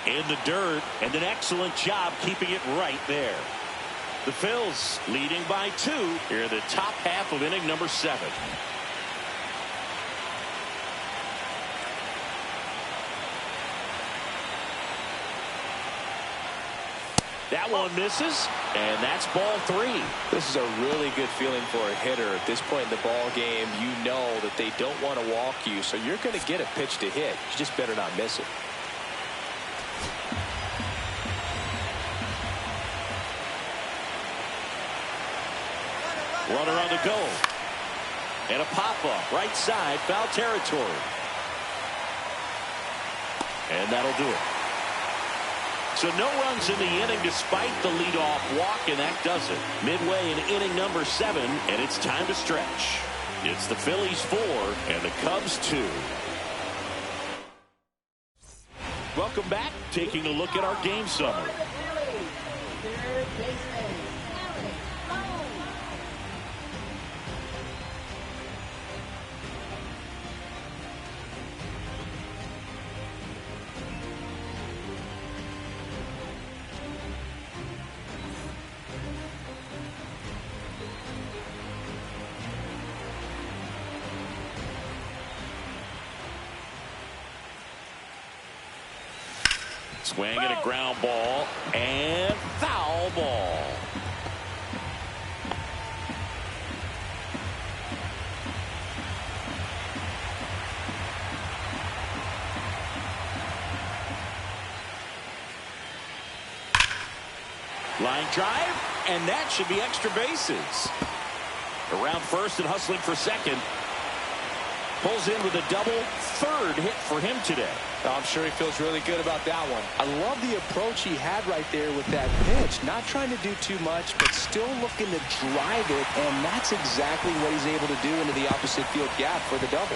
In the dirt, and an excellent job keeping it right there. The Phillies leading by 2 here in the top half of inning number 7. That one misses, and that's ball 3. This is a really good feeling for a hitter. At this point in the ball game, you know that they don't want to walk you, so you're going to get a pitch to hit. You just better not miss it. Runner on the go. And a pop-up right side, foul territory. And that'll do it. So no runs in the inning despite the leadoff walk, and that does it. Midway in inning number 7, and it's time to stretch. It's the Phillies 4 and the Cubs 2. Welcome back. Taking a look at our game summary. Third baseman, Alex Bone. Swing and a ground ball and foul ball. Line drive, and that should be extra bases. Around first and hustling for second. Pulls in with a double, third hit for him today. I'm sure he feels really good about that one. I love the approach he had right there with that pitch. Not trying to do too much, but still looking to drive it, and that's exactly what he's able to do into the opposite field gap for the double.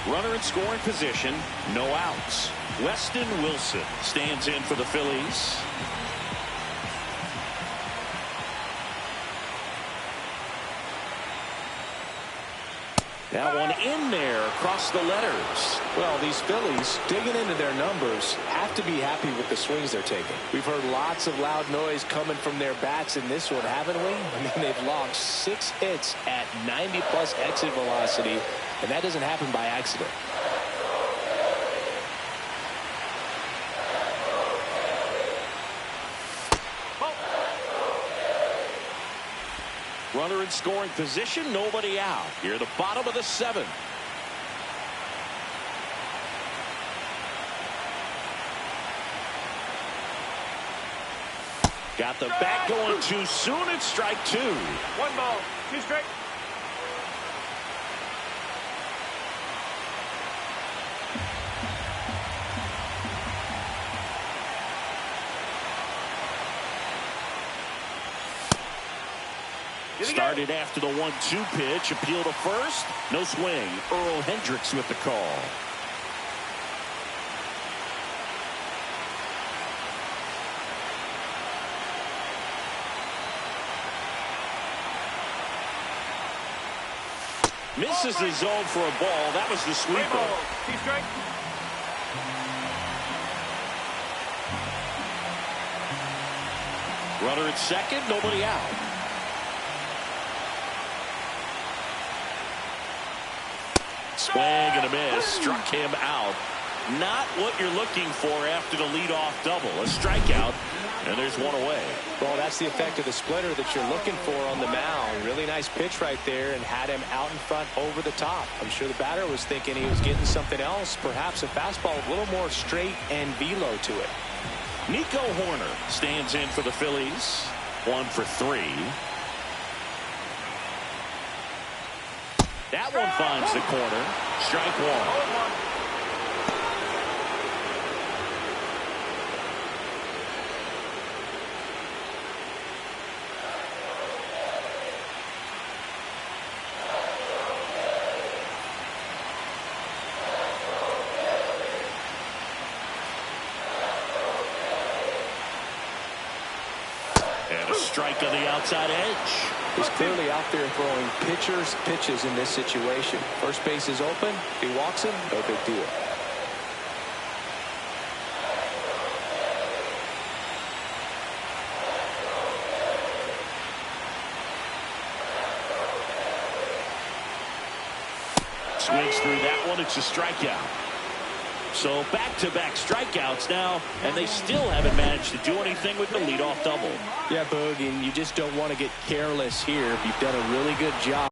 Runner in scoring position, no outs. Weston Wilson stands in for the Phillies. That one in there across the letters. Well, these Phillies, digging into their numbers, have to be happy with the swings they're taking. We've heard lots of loud noise coming from their bats in this one, haven't we? I mean, they've logged 6 hits at 90-plus exit velocity, and that doesn't happen by accident. Runner in scoring position, nobody out. Here at the bottom of the 7th. Got the bat going too soon. It's strike 2. 1 ball, 2 strike. Started after the 1-2 pitch. Appeal to first. No swing. Earl Hendricks with the call. Misses the zone for a ball. That was the sweeper. 2 strike. Runner at second. Nobody out. Swing and a miss. Struck him out. Not what you're looking for after the leadoff double. A strikeout, and there's one away. Well, that's the effect of the splitter that you're looking for on the mound. Really nice pitch right there, and had him out in front over the top. I'm sure the batter was thinking he was getting something else, perhaps a fastball with a little more straight and velo to it. Nico Horner stands in for the Phillies. 1 for 3. That one finds the corner. Strike 1. And a strike on the outside edge. He's clearly out there throwing pitches in this situation. First base is open. He walks him. No big deal. Swings through that one. It's a strikeout. So back-to-back strikeouts now, and they still haven't managed to do anything with the leadoff double. Yeah, Boog, and you just don't want to get careless here. You've done a really good job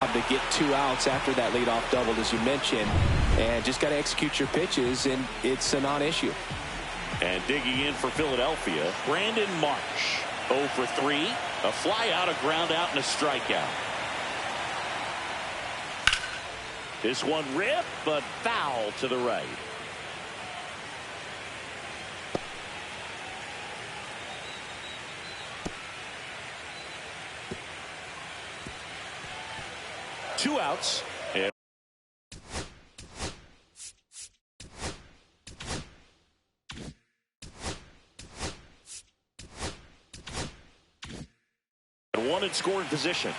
to get 2 outs after that leadoff double, as you mentioned, and just got to execute your pitches, and it's a non-issue. And digging in for Philadelphia, Brandon Marsh, 0 for 3. A fly out, a ground out, and a strikeout. This one ripped, but foul to the right. Two outs. And one in scoring position.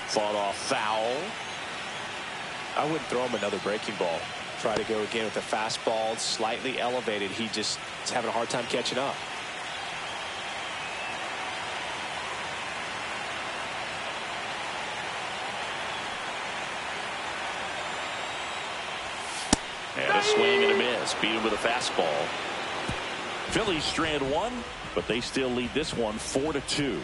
Fought off foul. I wouldn't throw him another breaking ball. Try to go again with a fastball slightly elevated. He just is having a hard time catching up. And a swing and a miss. Beat him with a fastball. Phillies strand one, but they still lead this one 4-2.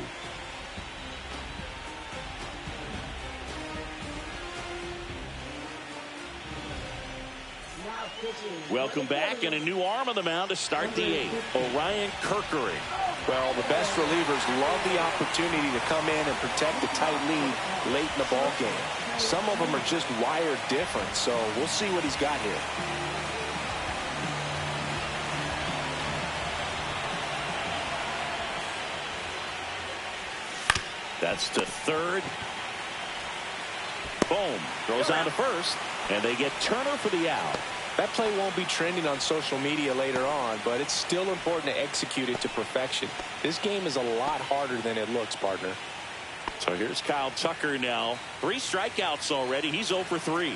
Welcome back, and a new arm on the mound to start the eighth. Orion Kerkering. Well, the best relievers love the opportunity to come in and protect a tight lead late in the ball game. Some of them are just wired different, so we'll see what he's got here. That's to third. Boom. Throws on to first, and they get Turner for the out. That play won't be trending on social media later on, but it's still important to execute it to perfection. This game is a lot harder than it looks, partner. So here's Kyle Tucker now. 3 strikeouts already. He's 0 for 3.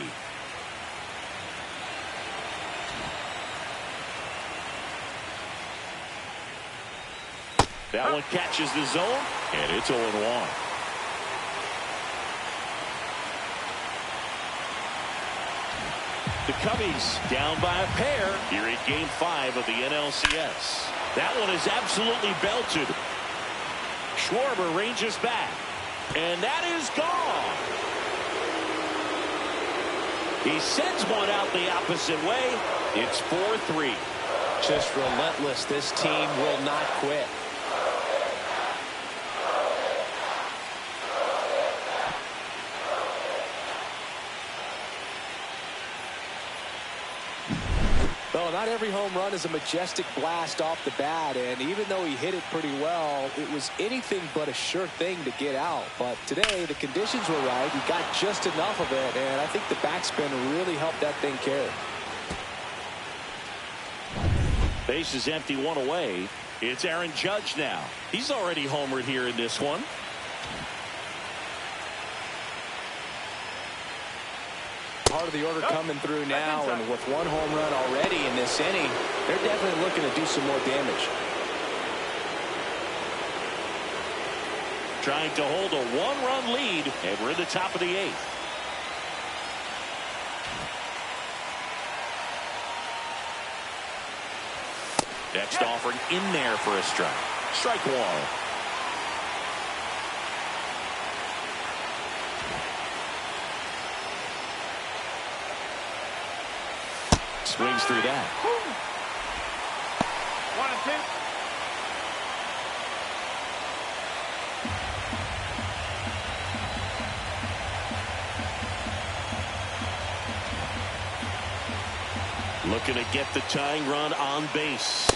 That one catches the zone, and it's 0-1. The Cubbies down by a pair here in Game 5 of the NLCS. That one is absolutely belted. Schwarber ranges back, and that is gone. He sends one out the opposite way. It's 4-3. Just relentless. This team will not quit. Well, not every home run is a majestic blast off the bat, and even though he hit it pretty well, it was anything but a sure thing to get out. But today, the conditions were right. He got just enough of it, and I think the backspin really helped that thing carry. Base is empty, 1 away. It's Aaron Judge now. He's already homered here in this one. Part of the order coming through now, and with 1 home run already in this inning, they're definitely looking to do some more damage. Trying to hold a 1-run lead, and we're in the top of the 8th. Next offering in there for a strike. Strike 1. Swings through that. 1 and 2. Looking to get the tying run on base.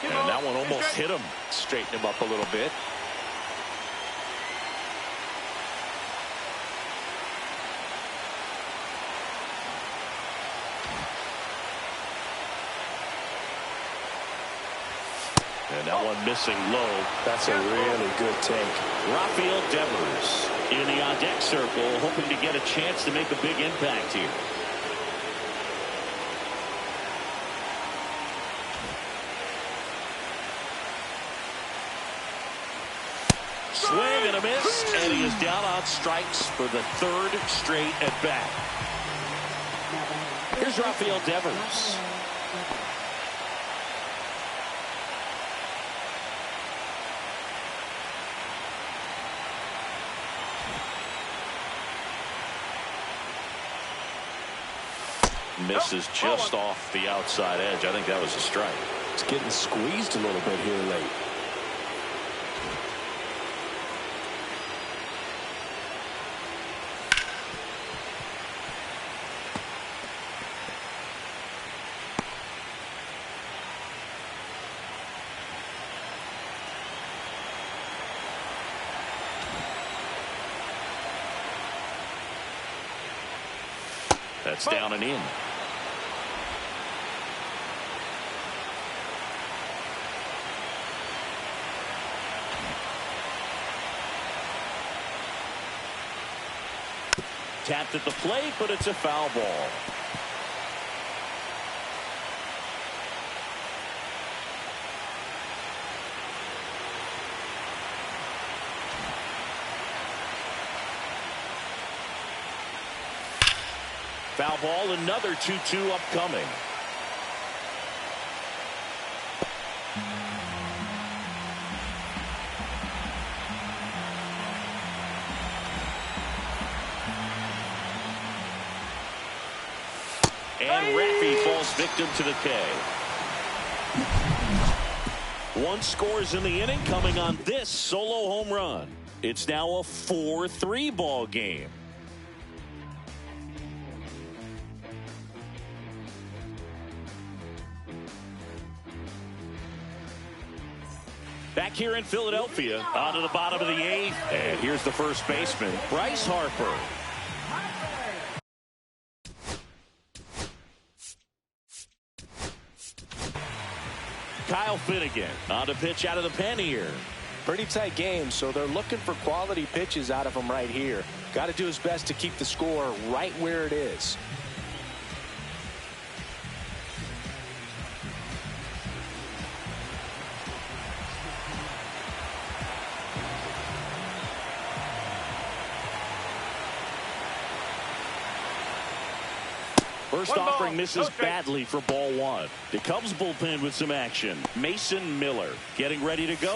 And that one almost hit him. Straighten him up a little bit. And that one missing low. That's a really good take. Rafael Devers in the on-deck circle, hoping to get a chance to make a big impact here. Swing and a miss, and he is down on strikes for the 3rd straight at bat. Here's Rafael Devers. Misses just off the outside edge. I think that was a strike. It's getting squeezed a little bit here late. That's down and in. Tapped at the plate, but it's a foul ball. Foul ball, another 2-2 upcoming. And Raffy falls victim to the K. One scores in the inning coming on this solo home run. It's now a 4-3 ball game. Back here in Philadelphia, on to the bottom of the eighth. And here's the first baseman, Bryce Harper. Kyle Finnegan on to pitch out of the pen here. Pretty tight game, so they're looking for quality pitches out of him right here. Got to do his best to keep the score right where it is. First offering misses badly for ball one. The Cubs bullpen with some action. Mason Miller getting ready to go.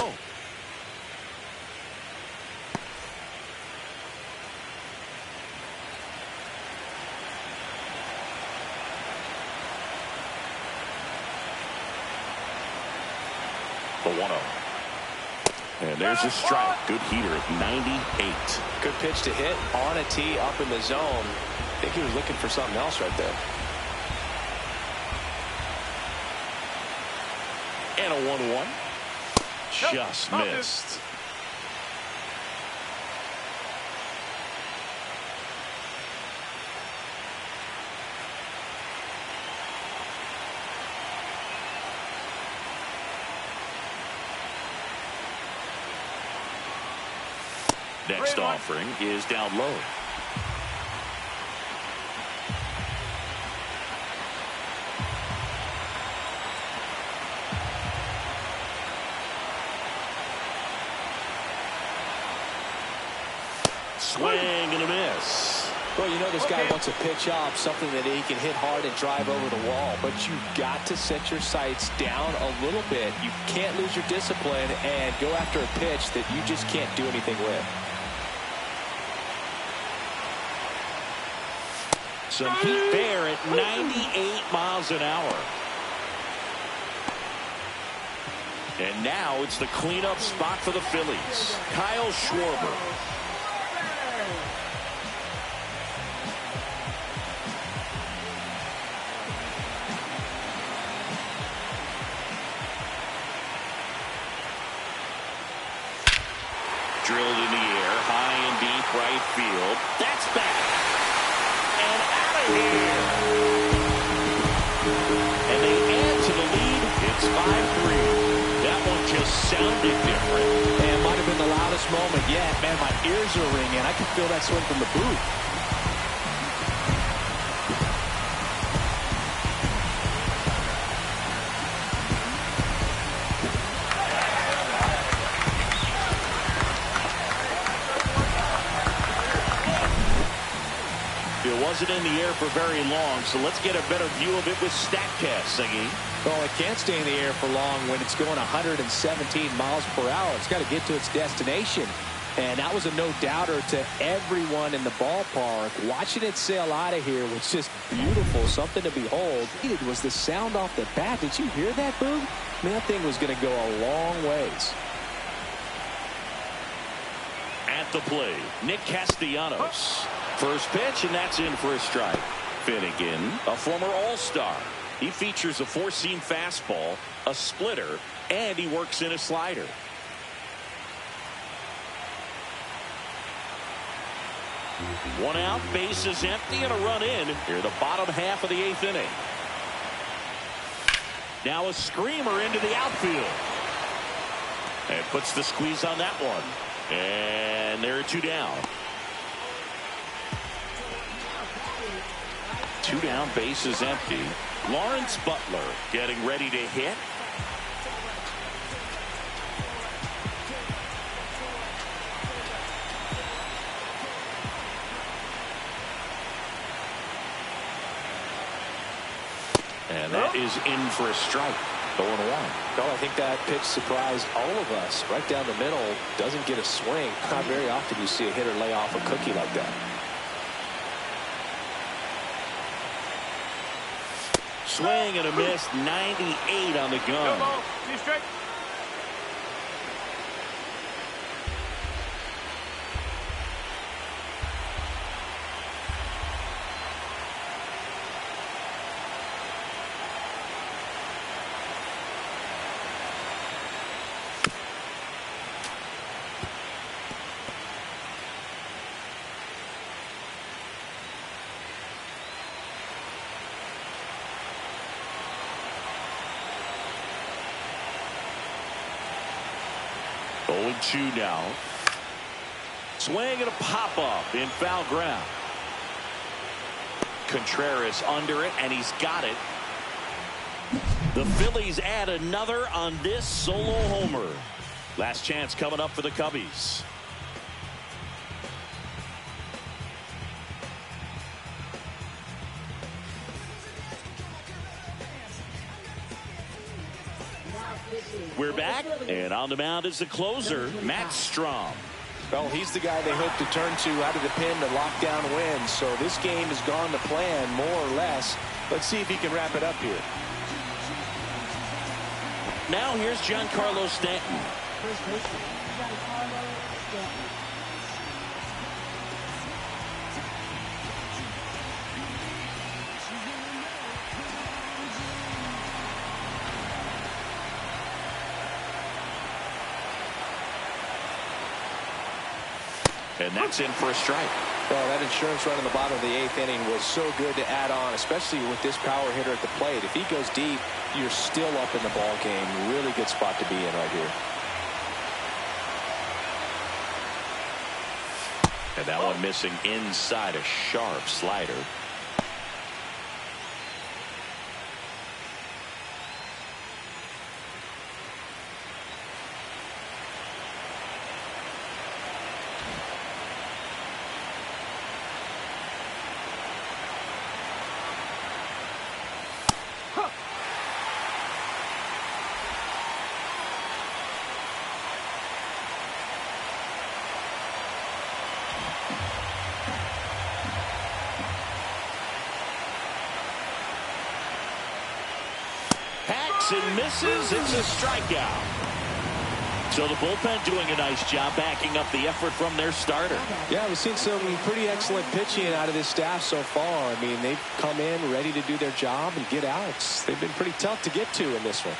The 1-0. And there's a strike. Good heater at 98. Good pitch to hit on a tee up in the zone. I think he was looking for something else right there. And a 1-1. Just missed. Next offering is down low. Swing and a miss. Well, you know this guy wants to pitch off something that he can hit hard and drive over the wall, but you've got to set your sights down a little bit. You can't lose your discipline and go after a pitch that you just can't do anything with. Some heat there at 98 miles an hour. And now it's the cleanup spot for the Phillies. Kyle Schwarber. Drilled in the air, high and deep right field. That's back. And out of here. And they add to the lead. It's 5-3. That one just sounded different. And might have been the loudest moment yet. Man, my ears are ringing. I can feel that swing from the booth. Wasn't in the air for very long, so let's get a better view of it with StatCast, Siggy. Well, it can't stay in the air for long when it's going 117 miles per hour. It's got to get to its destination. And that was a no-doubter to everyone in the ballpark. Watching it sail out of here was just beautiful, something to behold. It was the sound off the bat. Did you hear that, Boog? Man, that thing was going to go a long ways. At the plate, Nick Castellanos. First pitch, and that's in for a strike. Finnegan, a former All-Star. He features a four-seam fastball, a splitter, and he works in a slider. One out, base is empty, and a run in here the bottom half of the 8th inning. Now a screamer into the outfield. And puts the squeeze on that one. And there are 2 down. 2 down, base is empty. Lawrence Butler getting ready to hit. And that is in for a strike. 0-1. Well, I think that pitch surprised all of us. Right down the middle, doesn't get a swing. Not very often you see a hitter lay off a cookie like that. Swing and a miss. 98 on the gun. No ball. 2 strike. Oh, 2 now. Swing and a pop-up in foul ground. Contreras under it, and he's got it. The Phillies add another on this solo homer. Last chance coming up for the Cubbies. We're back, and on the mound is the closer, Matt Strom. Well, he's the guy they hope to turn to out of the pen to lock down wins. So this game has gone to plan, more or less. Let's see if he can wrap it up here. Now here's Giancarlo Stanton. First baseman, Giancarlo Stanton. And that's in for a strike. Well, that insurance run in the bottom of the 8th inning was so good to add on, especially with this power hitter at the plate. If he goes deep, you're still up in the ball game. Really good spot to be in right here. And that one missing inside, a sharp slider. And misses. It's a strikeout. So the bullpen doing a nice job backing up the effort from their starter. Yeah, we've seen some pretty excellent pitching out of this staff so far. I mean, they've come in ready to do their job and get outs. They've been pretty tough to get to in this one.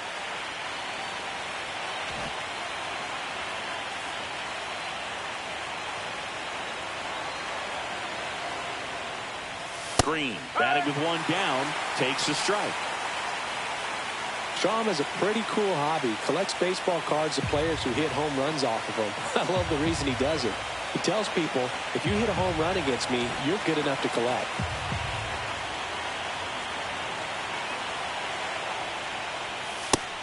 Green batting with 1 down, takes a strike. Strom has a pretty cool hobby. Collects baseball cards of players who hit home runs off of him. I love the reason he does it. He tells people, if you hit a home run against me, you're good enough to collect.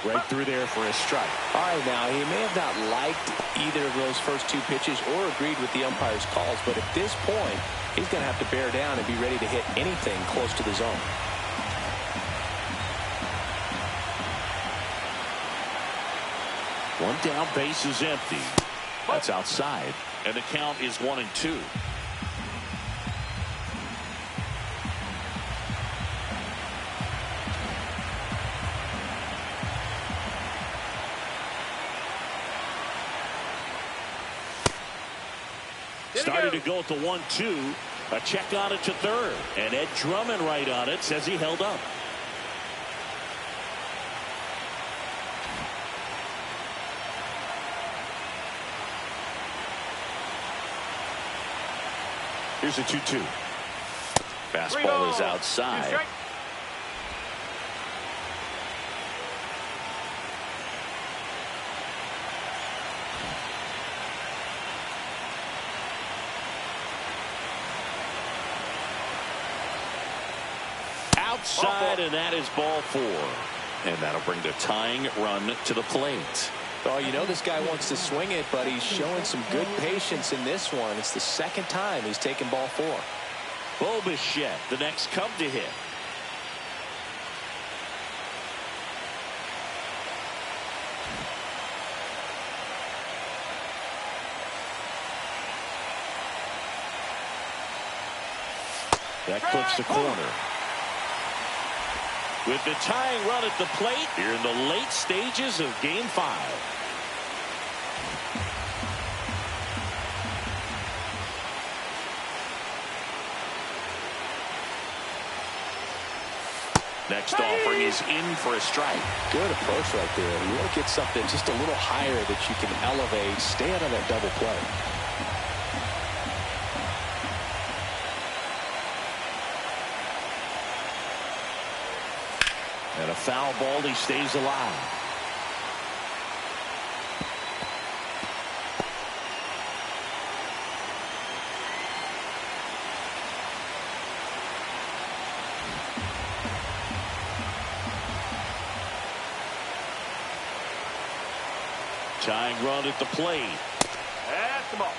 Right through there for a strike. All right, now, he may have not liked either of those first 2 pitches or agreed with the umpire's calls, but at this point, he's going to have to bear down and be ready to hit anything close to the zone. 1 down, base is empty. That's outside. And the count is 1-2. Started to go at the 1-2. A check on it to third. And Ed Drummond right on it says he held up. Here's a 2-2. Fastball is outside. Outside, and that is ball 4. And that'll bring the tying run to the plate. Oh, you know this guy wants to swing it, but he's showing some good patience in this one. It's the second time he's taken ball 4. Bo Bichette, the next Cub to hit. That clips the corner. With the tying run at the plate, here in the late stages of Game 5. Next offering is in for a strike. Good approach right there. You want to get something just a little higher that you can elevate. Stay out of that double play. And a foul ball, he stays alive. Tying run at the plate. That's the ball.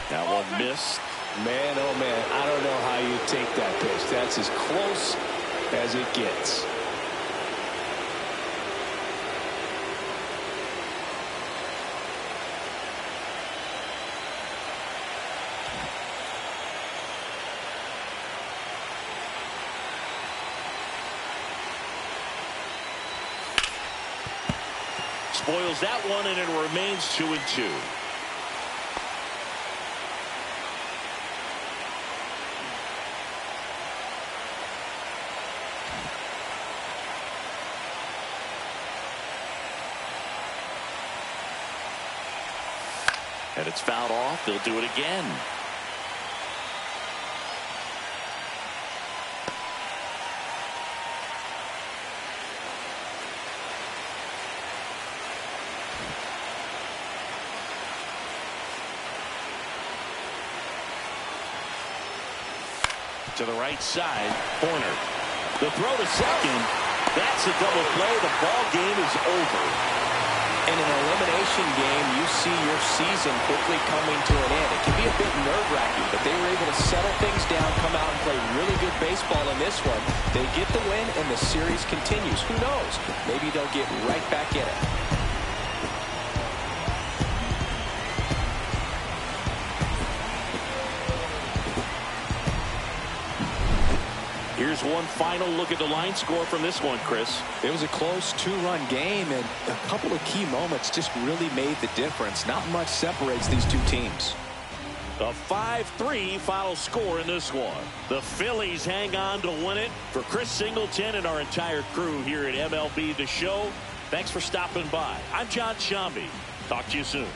That one missed. Man, oh man, I don't know how you take that pitch. That's as close as it gets. Spoils that one, and it remains 2-2. And it's fouled off. They'll do it again. To the right side, corner. The throw to second. That's a double play. The ball game is over. In an elimination game, you see your season quickly coming to an end. It can be a bit nerve-wracking, but they were able to settle things down, come out and play really good baseball in this one. They get the win, and the series continues. Who knows? Maybe they'll get right back in it. Here's one final look at the line score from this one, Chris. It was a close 2-run game, and a couple of key moments just really made the difference. Not much separates these two teams. A 5-3 final score in this one. The Phillies hang on to win it. For Chris Singleton and our entire crew here at MLB The Show, thanks for stopping by. I'm John Shambi. Talk to you soon.